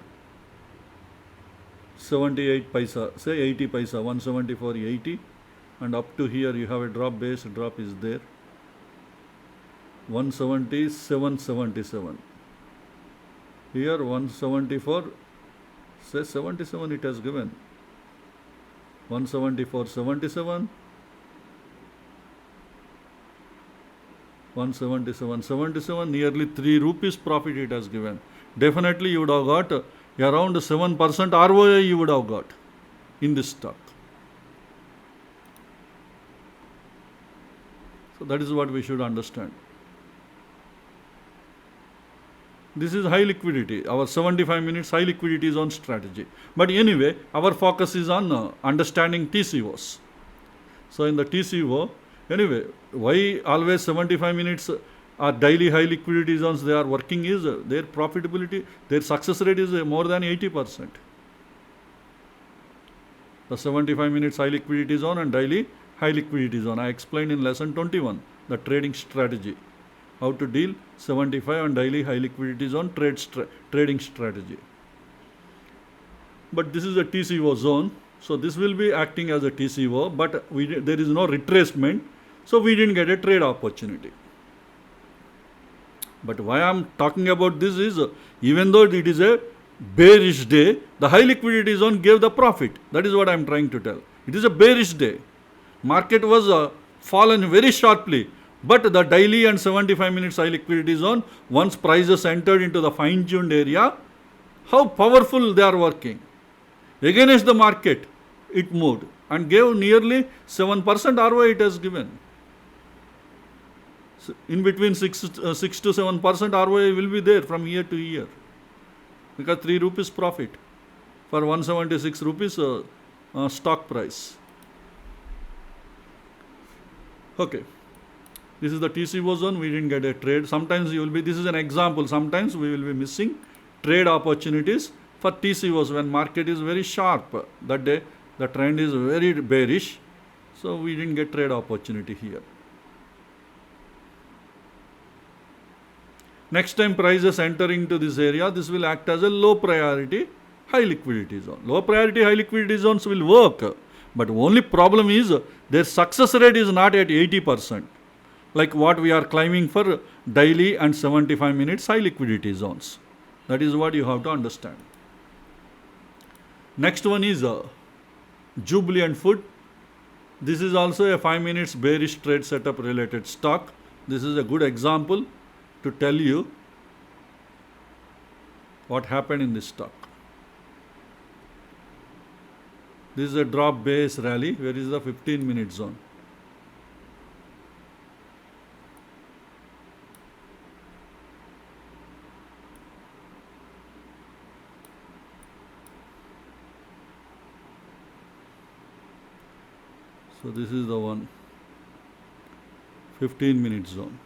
78 paisa, say 80 paisa, 174, 80, and up to here you have a drop base, drop is there. 177.77. Here 174, say 77 it has given. 174.77, 177.77, nearly 3 rupees profit it has given. Definitely you would have got around 7% ROI you would have got in this stock. So that is what we should understand. This is high liquidity. Our 75 minutes high liquidity zone strategy. But anyway, our focus is on understanding TCOs. So in the TCO, anyway, why always 75 minutes are daily high liquidity zones they are working is their profitability, their success rate is more than 80%. The 75 minutes high liquidity zone and daily high liquidity zone. I explained in lesson 21, the trading strategy. How to deal 75 and daily high liquidity zone trading strategy. But this is a TCO zone. So this will be acting as a TCO, but there is no retracement. So we didn't get a trade opportunity. But why I am talking about this is, even though it is a bearish day, the high liquidity zone gave the profit. That is what I am trying to tell. It is a bearish day. Market was fallen very sharply. But the daily and 75 minutes high liquidity zone, once prices entered into the fine-tuned area, how powerful they are working. Against the market, it moved and gave nearly 7% ROI it has given. So in between 6 to 7% ROI will be there from year to year. Because 3 rupees profit for 176 rupees stock price. Okay. This is the TCO zone, we didn't get a trade. Sometimes you will be, this is an example, sometimes we will be missing trade opportunities for TCOs when market is very sharp. That day the trend is very bearish, so we didn't get trade opportunity here. Next time prices entering to this area, this will act as a low priority high liquidity zone. Low priority high liquidity zones will work, but only problem is their success rate is not at 80%. Like what we are climbing for daily and 75 minutes high liquidity zones. That is what you have to understand. Next one is Jubilant Food. This is also a 5 minutes bearish trade setup related stock. This is a good example to tell you what happened in this stock. This is a drop base rally. Where is the 15-minute zone? So this is the one, 15-minute zone.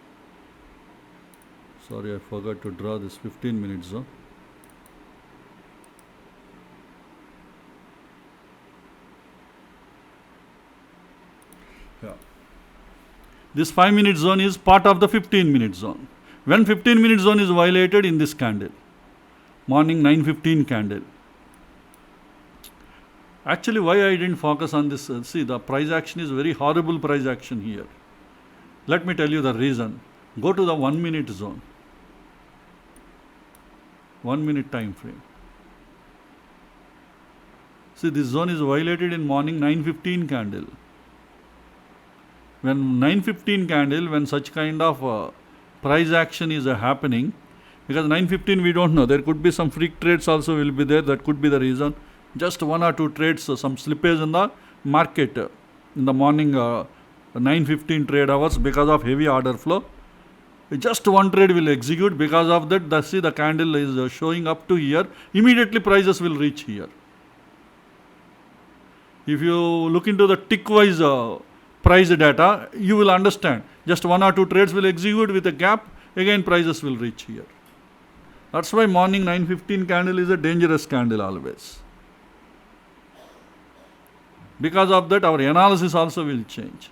Sorry, I forgot to draw this 15-minute zone. Yeah. This 5-minute zone is part of the 15-minute zone. When 15-minute zone is violated in this candle, morning 9:15 candle. Actually, why I didn't focus on this? See, the price action is very horrible price action here. Let me tell you the reason. Go to the 1-minute zone. 1-minute time frame. See, this zone is violated in morning 9:15 candle. When 9:15 candle, when such kind of price action is happening, because 9:15 we don't know, there could be some freak trades also will be there, that could be the reason. Just 1 or 2 trades, some slippage in the market in the morning 9:15 trade hours because of heavy order flow. Just one trade will execute. Because of that, see the candle is showing up to here. Immediately prices will reach here. If you look into the tick-wise price data, you will understand. Just 1 or 2 trades will execute with a gap. Again prices will reach here. That's why morning 9:15 candle is a dangerous candle always. Because of that, our analysis also will change.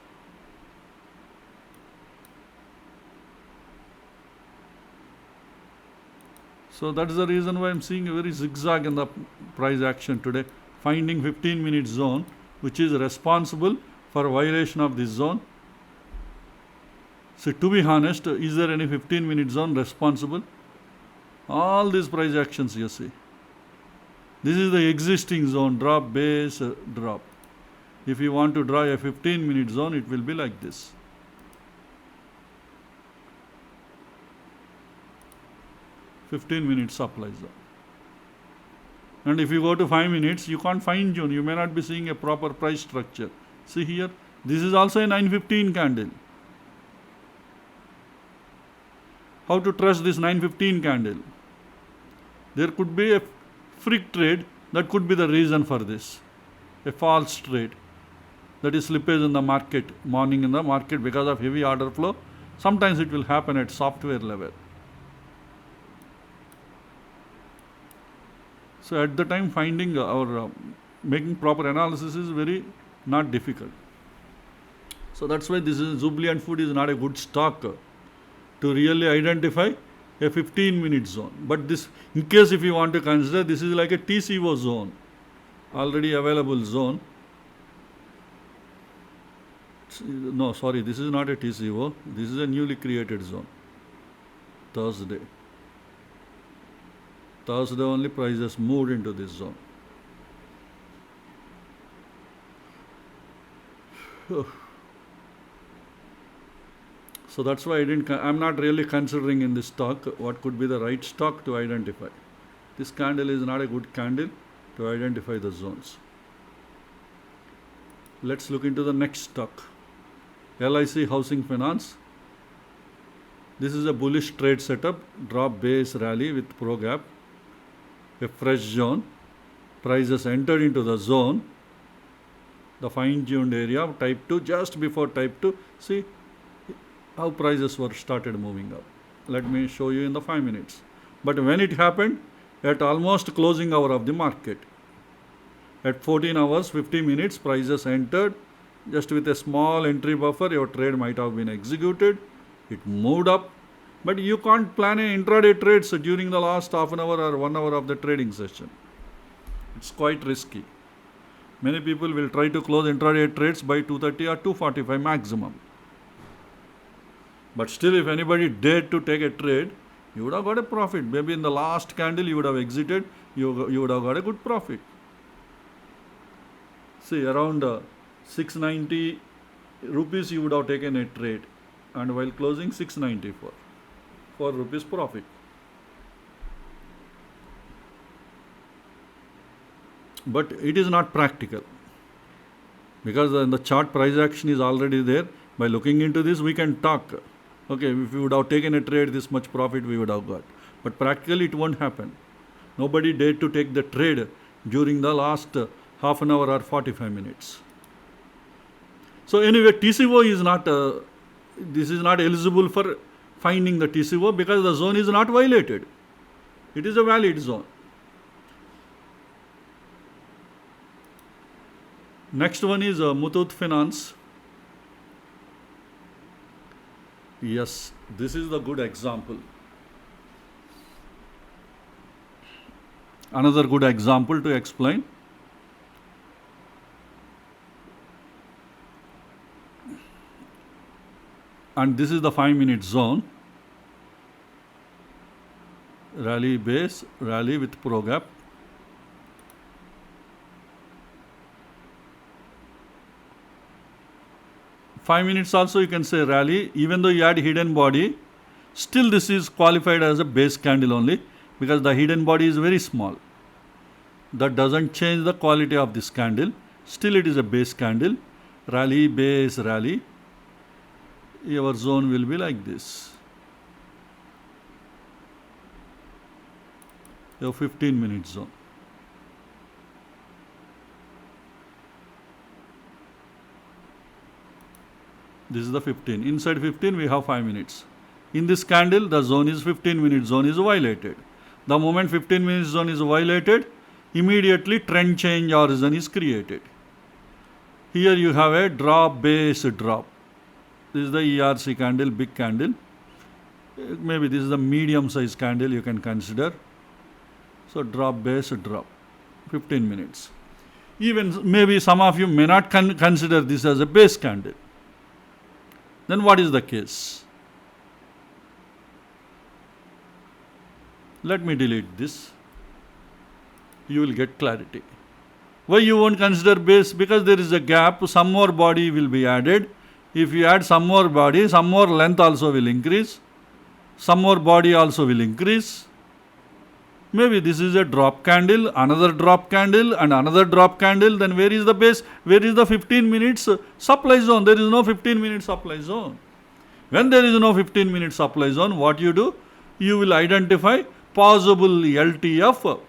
So that is the reason why I am seeing a very zigzag in the price action today. Finding 15-minute zone, which is responsible for violation of this zone. So to be honest, is there any 15-minute zone responsible? All these price actions you see. This is the existing zone, drop, base, drop. If you want to draw a 15-minute zone, it will be like this. 15 minutes applies. And if you go to 5 minutes, you can't fine tune. You may not be seeing a proper price structure. See here, this is also a 915 candle. How to trust this 915 candle? There could be a freak trade that could be the reason for this. A false trade. That is slippage in the market, morning in the market because of heavy order flow. Sometimes it will happen at software level. So at the time finding or making proper analysis is very not difficult. So that's why this is Jubilant Food is not a good stock to really identify a 15-minute zone. But this, in case if you want to consider, this is like a TCO zone, already available zone. No, sorry, this is not a TCO. This is a newly created zone. Thursday. Thursday only prices moved into this zone. So that's why I'm not really considering in this stock what could be the right stock to identify. This candle is not a good candle to identify the zones. Let's look into the next stock. LIC Housing Finance. This is a bullish trade setup, drop base rally with pro gap, a fresh zone, prices entered into the zone, the fine-tuned area of type 2, just before type 2, see how prices were started moving up. Let me show you in the 5 minutes. But when it happened, at almost closing hour of the market, at 14 hours, 50 minutes, prices entered, just with a small entry buffer, your trade might have been executed. It moved up, but you can't plan an intraday trades during the last half an hour or 1 hour of the trading session. It's quite risky. Many people will try to close intraday trades by 2:30 or 2:45 maximum. But still, if anybody dared to take a trade, you would have got a profit. Maybe in the last candle you would have exited, you would have got a good profit. See, around 690 rupees you would have taken a trade, and while closing 694, 4 rupees profit. But it is not practical, because the chart price action is already there. By looking into this, we can talk. Okay, if we would have taken a trade, this much profit we would have got. But practically it won't happen. Nobody dared to take the trade during the last half an hour or 45 minutes. So anyway, TCO is not, this is not eligible for finding the TCO because the zone is not violated. It is a valid zone. Next one is Muthoot Finance. Yes, this is the good example. Another good example to explain. And this is the 5-minute zone. Rally base, rally with pro gap. Five minutes also you can say rally, even though you had hidden body, still this is qualified as a base candle only because the hidden body is very small. That doesn't change the quality of this candle. Still it is a base candle. Rally, base, rally. Your zone will be like this. Your 15-minute zone. This is the 15. Inside 15 we have 5 minutes. In this candle the zone is 15-minute zone is violated. The moment 15-minute zone is violated, immediately trend change origin is created. Here you have a drop base drop. This is the ERC candle, big candle. Maybe this is the medium size candle you can consider. So drop base drop, 15 minutes. Even maybe some of you may not consider this as a base candle. Then what is the case? Let me delete this. You will get clarity. Why you won't consider base? Because there is a gap, some more body will be added. If you add some more body, some more length also will increase. Some more body also will increase. Maybe this is a drop candle, another drop candle and another drop candle. Then where is the base? Where is the 15 minutes supply zone? There is no 15 minute supply zone. When there is no 15 minute supply zone, what you do? You will identify possible LTF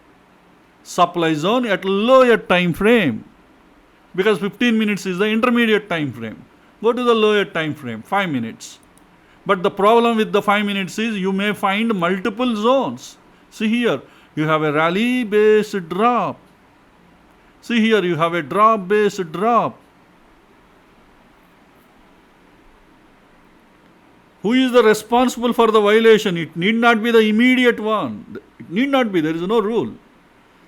supply zone at lower time frame, because 15 minutes is the intermediate time frame. Go to the lower time frame, 5 minutes. But the problem with the 5 minutes is you may find multiple zones. See here, you have a rally based drop. See here, you have a drop based drop. Who is the responsible for the violation? It need not be the immediate one. It need not be. There is no rule.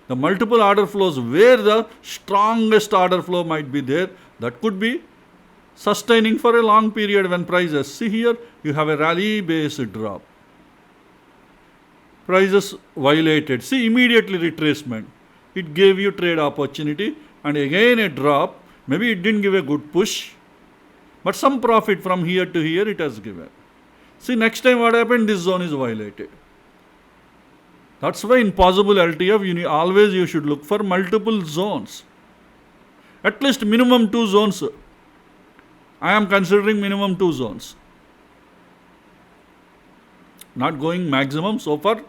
The multiple order flows where the strongest order flow might be there, that could be sustaining for a long period when prices. See here, you have a rally based drop. Prices violated. See, immediately retracement. It gave you trade opportunity, and again a drop. Maybe it didn't give a good push, but some profit from here to here it has given. See, next time what happened? This zone is violated. That's why in possible LTF, you should look for multiple zones. At least minimum 2 zones. I am considering minimum 2 zones. Not going maximum. So far,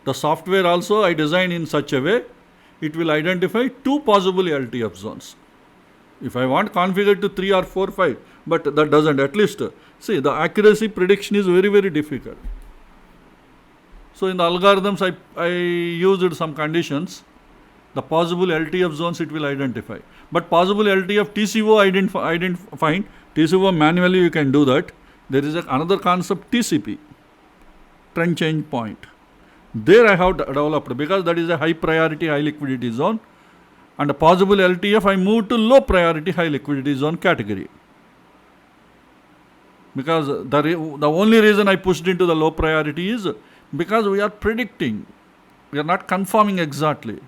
the software also I designed in such a way, it will identify 2 possible LTF zones. If I want configure to 3 or 4, 5, but that doesn't. At least, see, the accuracy prediction is very, very difficult. So in the algorithms, I used some conditions. The possible LTF zones it will identify. But possible LTF TCO I didn't find. TCO manually you can do that. There is another concept, TCP, trend change point. There I have developed, because that is a high priority, high liquidity zone. And a possible LTF I moved to low priority, high liquidity zone category. Because the only reason I pushed into the low priority is because we are predicting. We are not confirming exactly.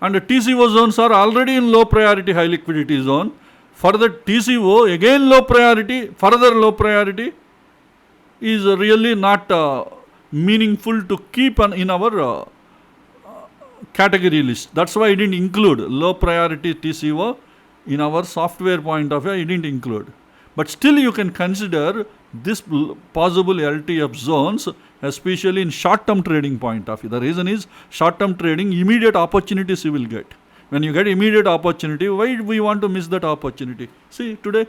And the TCO zones are already in low priority, high liquidity zone. For the TCO, again low priority, further low priority is really not meaningful to keep in our category list. That's why I didn't include low priority TCO in our software point of view. I didn't include. But still you can consider this possible LTF zones, especially in short-term trading point of view. The reason is short-term trading, immediate opportunities you will get. When you get immediate opportunity, why do we want to miss that opportunity? See, today,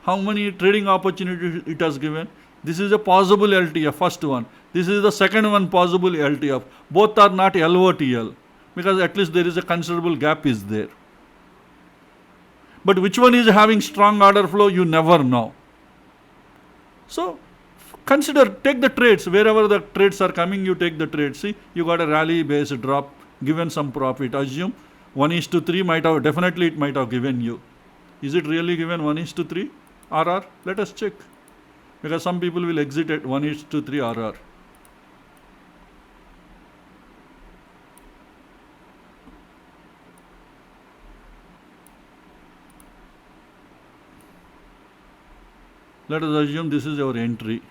how many trading opportunities it has given? This is a possible LTF, first one. This is the second one, possible LTF. Both are not LOTL, because at least there is a considerable gap is there. But which one is having strong order flow, you never know. So, take the trades. Wherever the trades are coming, you take the trades. See, you got a rally based drop, given some profit. Assume 1:3 definitely it might have given you. Is it really given 1:3 RR? Let us check. Because some people will exit at 1:3 RR. Let us assume this is your entry.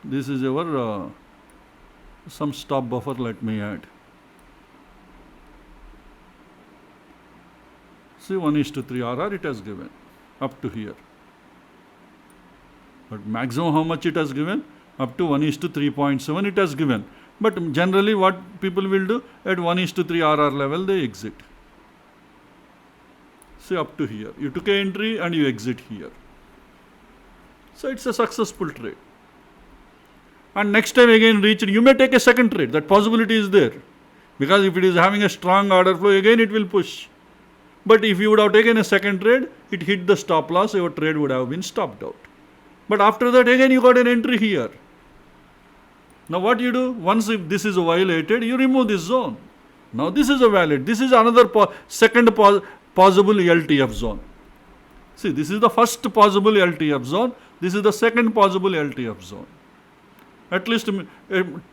This is your some stop buffer, let me add. See, 1:3 RR it has given up to here. But maximum how much it has given? Up to 1:3.7 it has given. But generally what people will do, at 1:3 RR level they exit. See, up to here. You took an entry and you exit here. So it's a successful trade. And next time again reached, you may take a second trade. That possibility is there. Because if it is having a strong order flow, again it will push. But if you would have taken a second trade, it hit the stop loss, your trade would have been stopped out. But after that again you got an entry here. Now what you do? Once if this is violated, you remove this zone. Now this is a valid. This is another second possible LTF zone. See, this is the first possible LTF zone. This is the second possible LTF zone. At least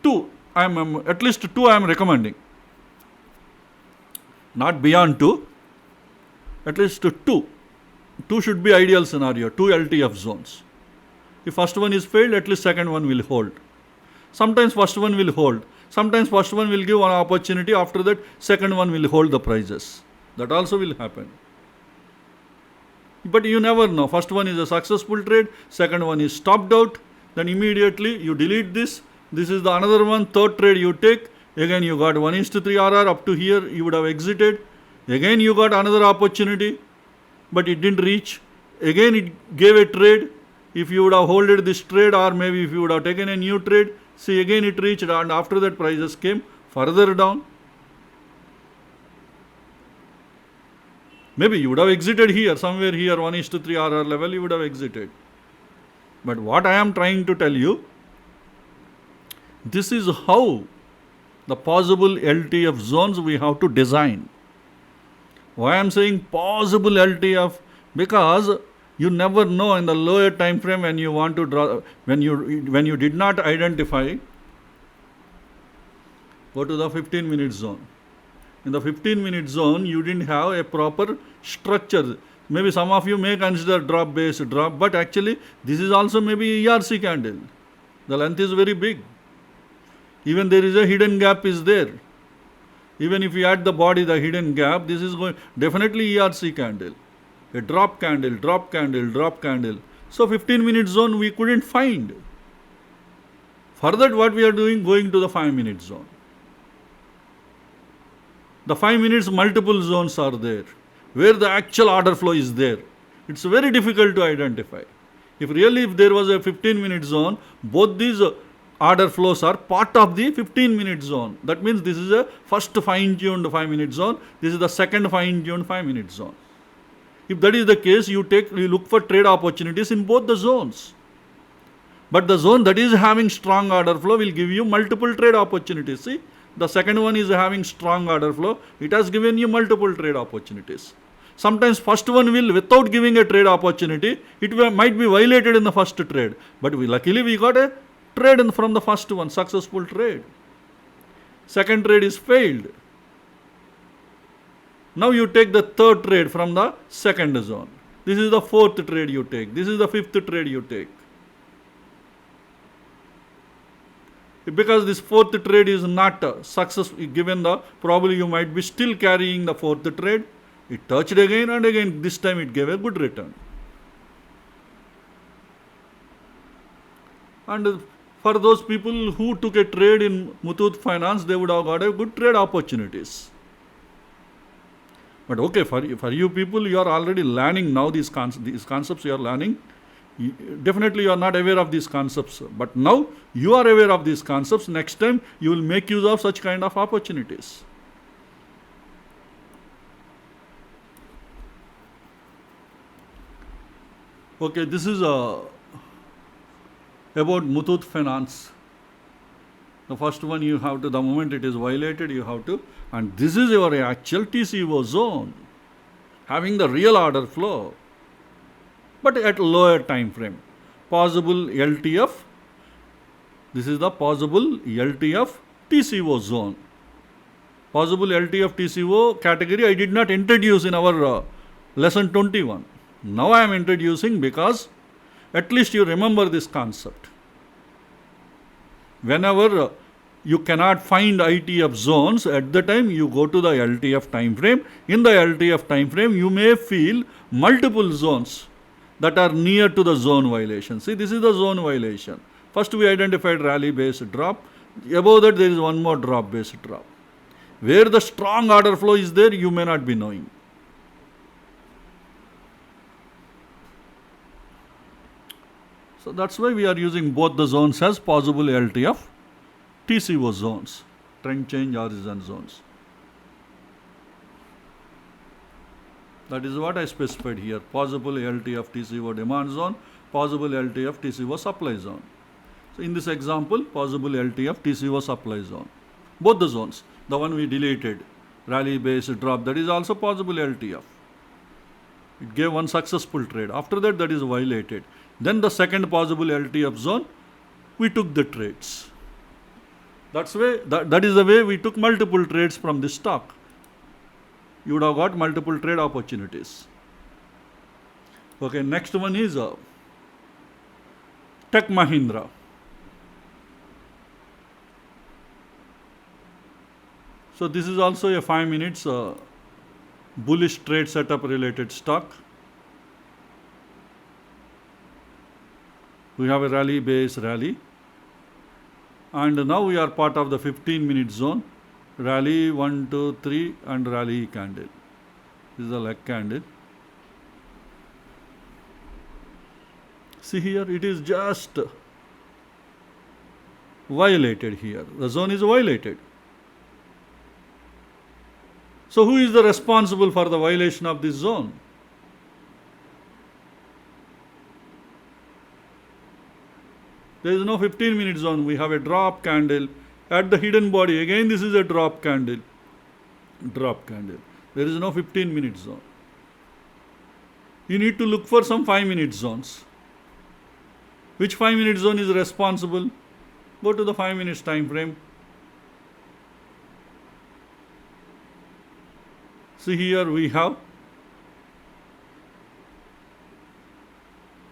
two I am recommending. Not beyond 2. At least 2. 2 should be ideal scenario. 2 LTF zones. If first one is failed, at least second one will hold. Sometimes first one will hold. Sometimes first one will give one opportunity, after that second one will hold the prices. That also will happen. But you never know. First one is a successful trade, second one is stopped out, then immediately you delete this. This is the another one, third trade you take. Again you got 1:3 RR, up to here you would have exited. Again you got another opportunity, but it didn't reach. Again it gave a trade. If you would have holded this trade, or maybe if you would have taken a new trade, see again it reached, and after that prices came further down. Maybe you would have exited here, somewhere here, 1:3 RR level, you would have exited. But what I am trying to tell you, this is how the possible LTF zones we have to design. Why I am saying possible LTF? Because you never know in the lower time frame when you want to draw, when you did not identify. Go to the 15-minute zone. In the 15-minute zone, you didn't have a proper structure. Maybe some of you may consider drop-based drop, but actually this is also maybe ERC candle. The length is very big. Even there is a hidden gap is there. Even if you add the body, the hidden gap, this is going definitely ERC candle. A drop candle, drop candle, drop candle. So 15-minute zone we couldn't find. For that what we are doing, going to the 5-minute zone. The 5 minutes multiple zones are there, where the actual order flow is there. It's very difficult to identify. If there was a 15-minute zone, both these order flows are part of the 15-minute zone. That means this is a first fine-tuned 5-minute zone, this is the second fine-tuned 5-minute zone. If that is the case, you look for trade opportunities in both the zones. But the zone that is having strong order flow will give you multiple trade opportunities. See, the second one is having strong order flow. It has given you multiple trade opportunities. Sometimes first one will, without giving a trade opportunity, it might be violated in the first trade. But luckily we got a trade from the first one, successful trade. Second trade is failed. Now you take the third trade from the second zone. This is the fourth trade you take. This is the fifth trade you take. Because this fourth trade is not successful, given the probably you might be still carrying the fourth trade, it touched again and again, this time it gave a good return. And for those people who took a trade in Muthoot Finance, they would have got a good trade opportunities. But okay, for you people, you are already learning now these concepts you are learning. Definitely you are not aware of these concepts, but now you are aware of these concepts. Next time you will make use of such kind of opportunities. Okay, this is about Muthoot Finance. The first one you have to, the moment it is violated, you have to, and this is your actual TCO zone, having the real order flow, but at lower time frame. Possible LTF, this is the possible LTF TCO zone. Possible LTF TCO category I did not introduce in our lesson 21. Now I am introducing because at least you remember this concept. Whenever you cannot find ITF zones, at the time you go to the LTF time frame. In the LTF time frame, you may feel multiple zones that are near to the zone violation. See, this is the zone violation. First we identified rally based drop. Above that there is one more drop based drop. Where the strong order flow is there, you may not be knowing. So that's why we are using both the zones as possible LTF TCO zones, trend change horizon zones. That is what I specified here. Possible LTF TCO demand zone, possible LTF TCO supply zone. So in this example, possible LTF TCO supply zone. Both the zones. The one we deleted, rally based drop, that is also possible LTF. It gave one successful trade. After that, that is violated. Then the second possible LTF zone, we took the trades. That is the way we took multiple trades from this stock. You would have got multiple trade opportunities. Okay, next one is Tech Mahindra. So this is also a 5 minutes bullish trade setup related stock. We have a rally base rally, and now we are part of the 15-minute zone. Rally 1, 2, 3 and rally candle. This is the leg candle. See here, it is just violated here. The zone is violated. So who is the responsible for the violation of this zone? There is no 15-minute zone. We have a drop candle at the hidden body. Again, this is a drop candle. Drop candle. There is no 15-minute zone. You need to look for some 5-minute zones. Which 5-minute zone is responsible? Go to the 5 minutes time frame. See here we have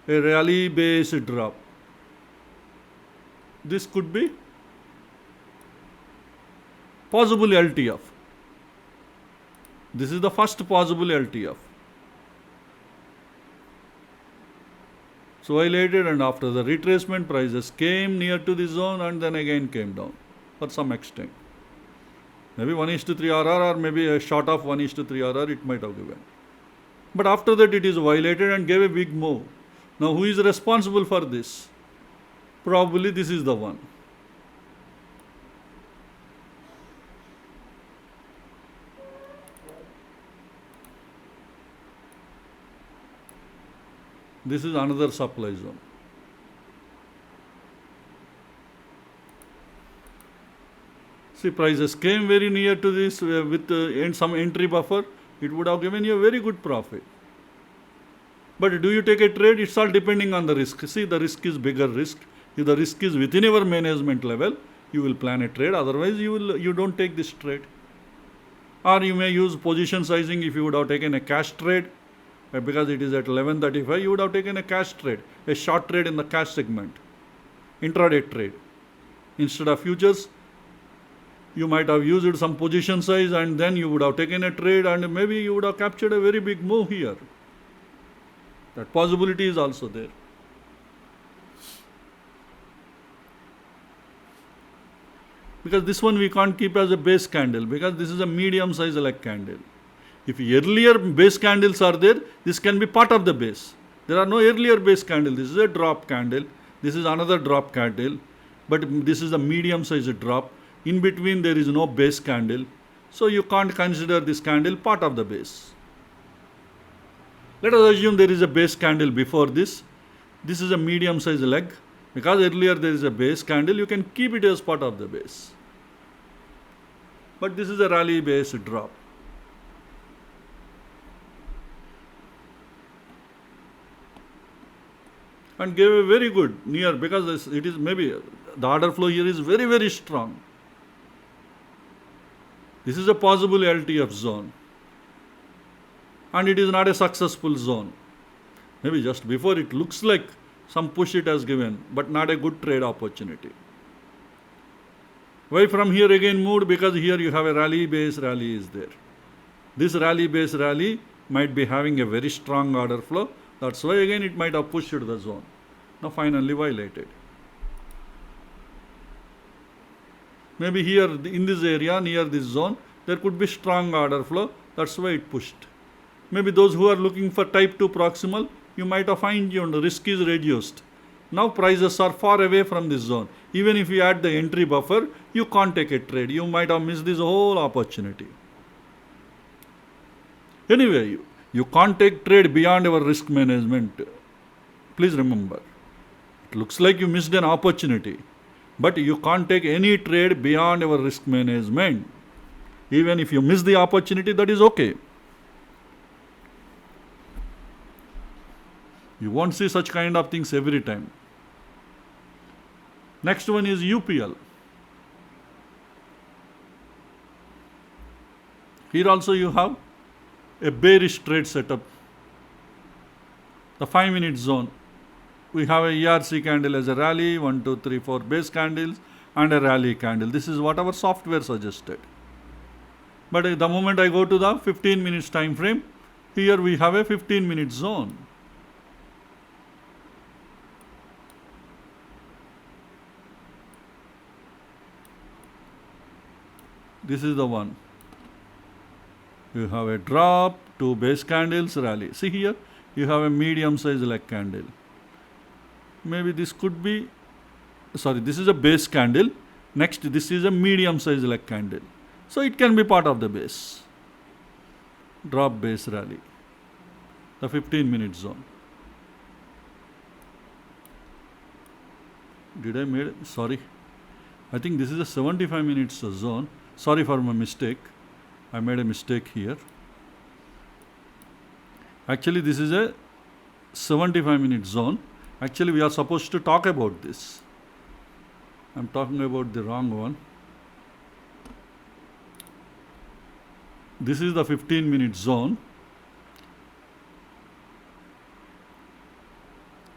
a rally based drop. This could be possible LTF. This is the first possible LTF. So violated, and after the retracement, prices came near to the zone and then again came down for some extent. Maybe 1:3 RR or maybe a short of 1:3 RR it might have given. But after that it is violated and gave a big move. Now who is responsible for this? Probably this is the one. This is another supply zone. See, prices came very near to this with some entry buffer. It would have given you a very good profit. But do you take a trade? It's all depending on the risk. See, the risk is bigger risk. If the risk is within your management level, you will plan a trade. Otherwise, you don't take this trade. Or you may use position sizing. If you would have taken a cash trade, because it is at 11:35, you would have taken a cash trade, a short trade in the cash segment, intraday trade. Instead of futures, you might have used some position size and then you would have taken a trade and maybe you would have captured a very big move here. That possibility is also there. Because this one we can't keep as a base candle because this is a medium size leg candle. If earlier base candles are there, this can be part of the base. There are no earlier base candle. This is a drop candle. This is another drop candle. But this is a medium size drop. In between there is no base candle. So you can't consider this candle part of the base. Let us assume there is a base candle before this. This is a medium size leg. Because earlier there is a base candle, you can keep it as part of the base. But this is a rally base drop. And gave a very good near because it is maybe the order flow here is very, very strong. This is a possible LTF zone. And it is not a successful zone. Maybe just before it looks like some push it has given, but not a good trade opportunity. Why from here again moved? Because here you have a rally base rally is there. This rally base rally might be having a very strong order flow. That's why again it might have pushed the zone. Now finally violated. Maybe here in this area near this zone there could be strong order flow. That's why it pushed. Maybe those who are looking for type 2 proximal, you might have found the risk is reduced. Now prices are far away from this zone. Even if you add the entry buffer, you can't take a trade. You might have missed this whole opportunity. Anyway, you can't take trade beyond your risk management. Please remember, it looks like you missed an opportunity, but you can't take any trade beyond your risk management. Even if you miss the opportunity, that is okay. You won't see such kind of things every time. Next one is UPL. Here also you have a bearish trade setup. The 5 minute zone. We have a ERC candle as a rally, 1, 2, 3, 4 base candles and a rally candle. This is what our software suggested. But the moment I go to the 15 minutes time frame, here we have a 15 minute zone. This is the one. You have a drop, 2 base candles, rally. See here, you have a medium size leg candle. Maybe this could be, sorry, this is a base candle. Next, this is a medium size leg candle. So it can be part of the base. Drop, base, rally. The 15 minute zone. Did I made, sorry. I think this is a 75 minutes zone. Sorry for my mistake. I made a mistake here. Actually, this is a 75 minute zone. Actually, we are supposed to talk about this. I'm talking about the wrong one. This is the 15 minute zone.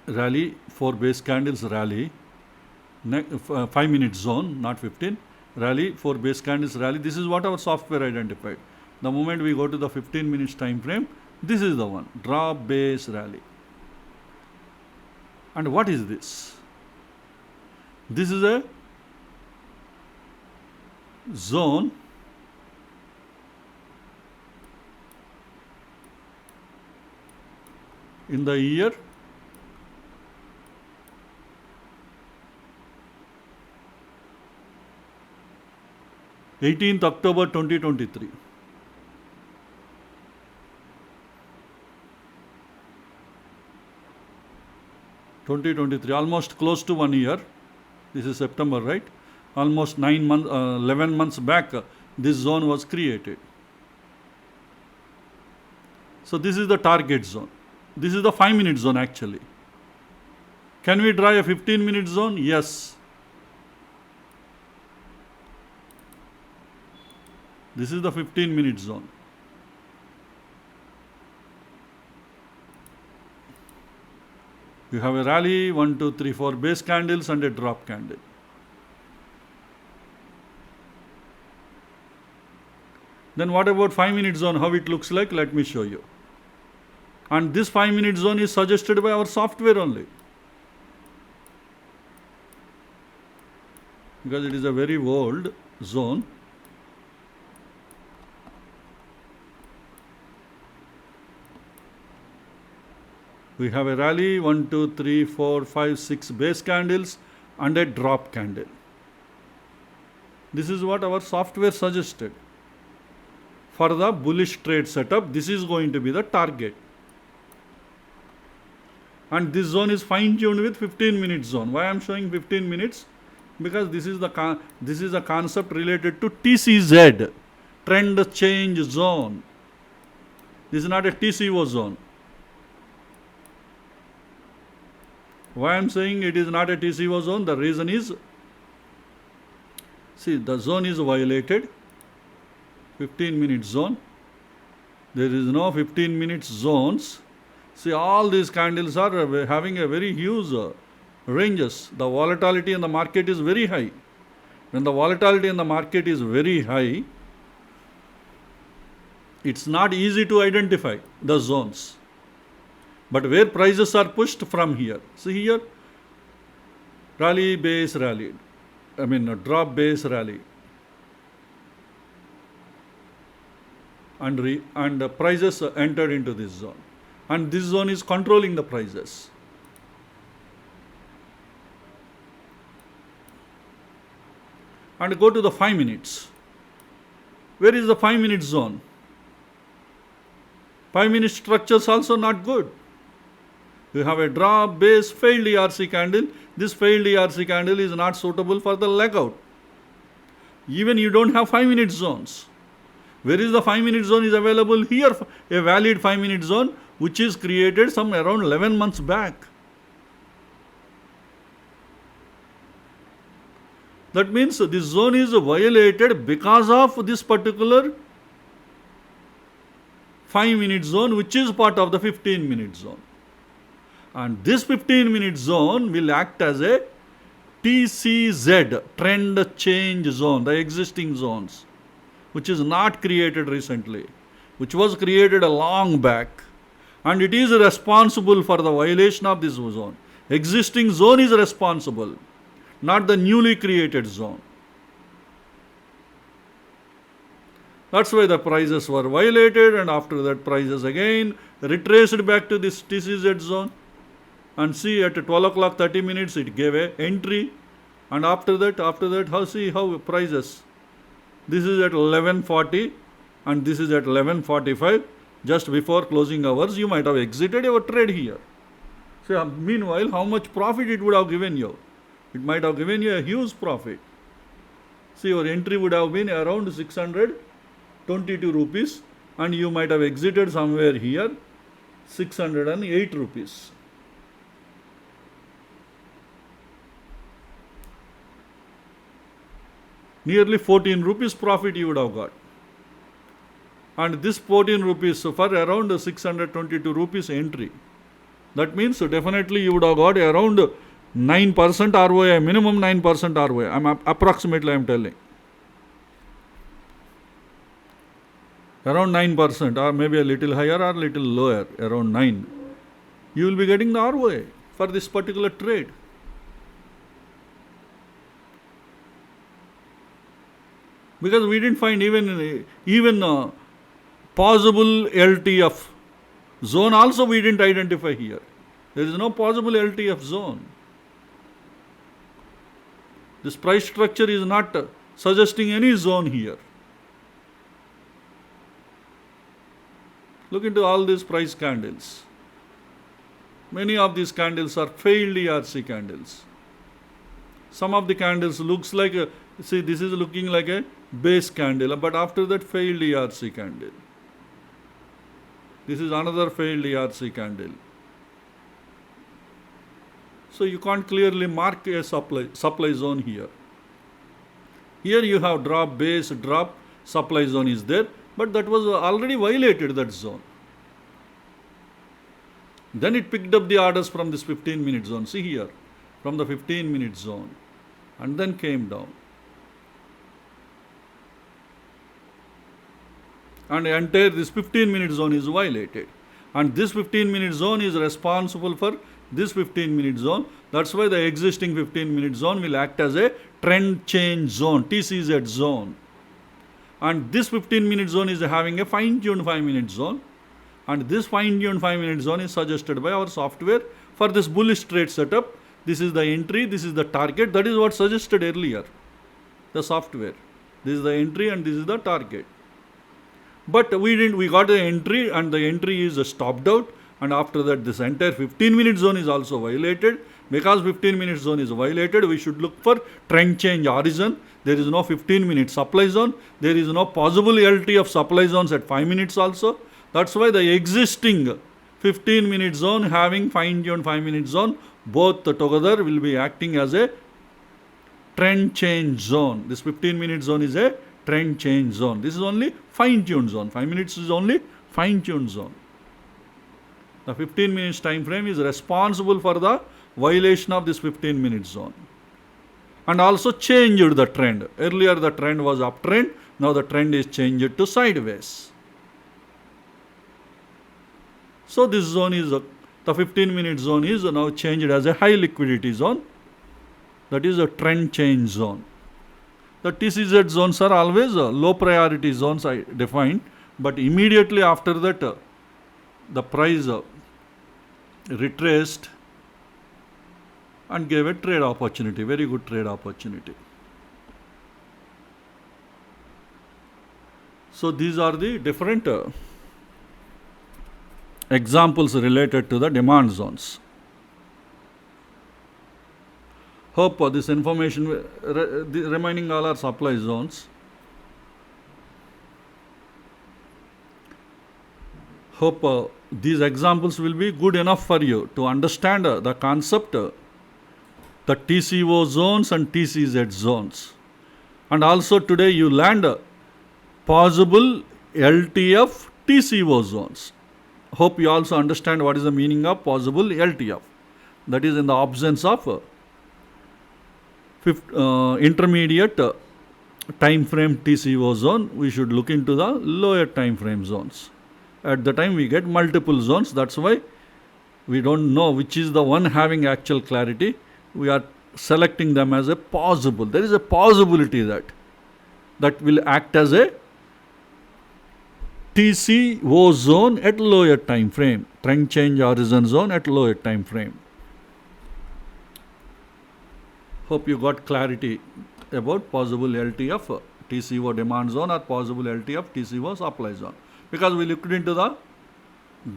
Rally, 4 base candles rally. 5 minute zone, not 15. Rally, 4 base candles rally. This is what our software identified. The moment we go to the 15 minutes time frame, this is the one. Drop, base, rally. And what is this? This is a zone in the year 18th October 2023. Almost close to 1 year. This is September, right? Almost 9 months, 11 months back, this zone was created. So this is the target zone. This is the 5 minute zone actually. Can we draw a 15 minute zone? Yes. This is the 15 minute zone. You have a rally, 1, 2, 3, 4 base candles and a drop candle. Then what about 5 minute zone? How it looks like? Let me show you. And this 5 minute zone is suggested by our software only. Because it is a very old zone. We have a rally, 1, 2, 3, 4, 5, 6 base candles and a drop candle. This is what our software suggested. For the bullish trade setup, this is going to be the target. And this zone is fine-tuned with 15 minute zone. Why I am showing 15 minutes? Because this is a concept related to TCZ, trend change zone. This is not a TCO zone. Why I am saying it is not a TCO zone? The reason is, see, the zone is violated, 15 minute zone. There is no 15 minute zones. See, all these candles are having a very huge ranges. The volatility in the market is very high. When the volatility in the market is very high, it's not easy to identify the zones. But where prices are pushed from here. See here, rally, base, rally. Drop, base, rally. And prices entered into this zone. And this zone is controlling the prices. And go to the 5 minutes. Where is the 5 minute zone? 5 minute structures also not good. You have a drop, base, failed ERC candle. This failed ERC candle is not suitable for the leg out. Even you don't have 5 minute zones. Where is the 5 minute zone is available? Here, a valid 5 minute zone which is created some around 11 months back. That means this zone is violated because of this particular 5 minute zone which is part of the 15 minute zone. And this 15 minute zone will act as a TCZ, trend change zone, the existing zones. which is not created recently, which was created a long back, and it is responsible for the violation of this zone. Existing zone is responsible, not the newly created zone. That's why the prices were violated, and after that prices again retraced back to this TCZ zone. And see, at 12 o'clock 30 minutes it gave a entry, and after that how prices. This is at 11:40 and this is at 11:45. Just before closing hours you might have exited your trade here. So meanwhile, how much profit it would have given you? It might have given you a huge profit. See, your entry would have been around 622 rupees and you might have exited somewhere here 608 rupees. Nearly 14 rupees profit you would have got. And this 14 rupees for around 622 rupees entry. That means definitely you would have got around 9% ROI, minimum 9% ROI. Approximately I am telling. Around 9% or maybe a little higher or little lower, around 9. You will be getting the ROI for this particular trade. Because we didn't find even possible LTF zone also we didn't identify here. There is no possible LTF zone. This price structure is not suggesting any zone here. Look into all these price candles. Many of these candles are failed ERC candles. Some of the candles looks like see, this is looking like a base candle, but after that failed ERC candle. This is another failed ERC candle. So you can't clearly mark a supply zone here. Here you have drop, base, drop, supply zone is there, but that was already violated, that zone. Then it picked up the orders from this 15-minute zone. See here, from the 15-minute zone, and then came down. And entire this 15-minute zone is violated. And this 15-minute zone is responsible for this 15-minute zone. That's why the existing 15-minute zone will act as a trend change zone, TCZ zone. And this 15-minute zone is having a fine-tuned 5-minute zone. And this fine-tuned 5-minute zone is suggested by our software for this bullish trade setup. This is the entry, this is the target. That is what suggested earlier, the software. This is the entry and this is the target. But we got the entry and the entry is stopped out, and after that this entire 15-minute zone is also violated. Because 15-minute zone is violated, we should look for trend change origin. There is no 15-minute supply zone. There is no possible LT of supply zones at 5 minutes also. That's why the existing 15-minute zone having fine-tuned 5-minute zone, both together will be acting as a trend change zone. This 15-minute zone is a trend change zone. This is only fine-tuned zone. 5 minutes is only fine-tuned zone. The 15 minutes time frame is responsible for the violation of this 15-minute zone. And also changed the trend. Earlier the trend was uptrend. Now the trend is changed to sideways. So this zone is, the 15-minute zone is now changed as a high liquidity zone. That is a trend change zone. The TCZ zones are always low priority zones I defined, but immediately after that the price retraced and gave a trade opportunity, very good trade opportunity. So these are the different examples related to the demand zones. Hope this information remaining all are supply zones. Hope these examples will be good enough for you to understand the concept, the TCO zones and TCZ zones. And also today you learned possible LTF TCO zones. Hope you also understand what is the meaning of possible LTF. That is in the absence of intermediate time frame TCO zone, we should look into the lower time frame zones. At the time we get multiple zones, that's why we don't know which is the one having actual clarity. We are selecting them as a possible. There is a possibility that will act as a TCO zone at lower time frame, trend change horizon zone at lower time frame. Hope you got clarity about possible LTF TCO demand zone or possible LTF TCO supply zone. Because we looked into the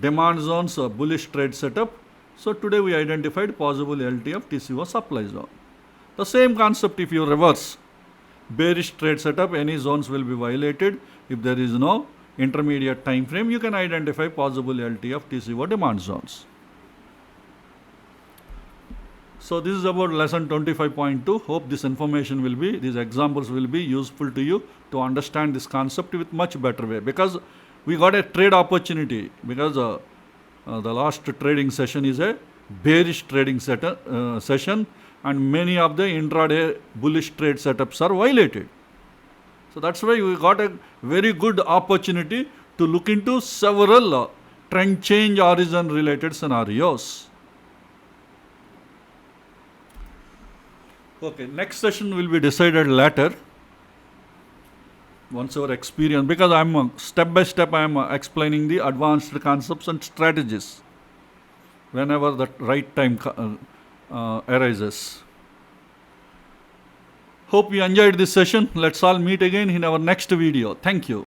demand zones bullish trade setup. So today we identified possible LTF TCO supply zone. The same concept if you reverse. Bearish trade setup, any zones will be violated. If there is no intermediate time frame, you can identify possible LTF TCO demand zones. So this is about lesson 25.2. Hope this information will be, these examples will be useful to you to understand this concept with much better way, because we got a trade opportunity, because the last trading session is a bearish trading session, and many of the intraday bullish trade setups are violated. So that's why we got a very good opportunity to look into several trend change horizon related scenarios. Okay, next session will be decided later once our experience, because I'm step by step I am explaining the advanced concepts and strategies whenever the right time arises. Hope you enjoyed this session. Let's all meet again in our next video. Thank you.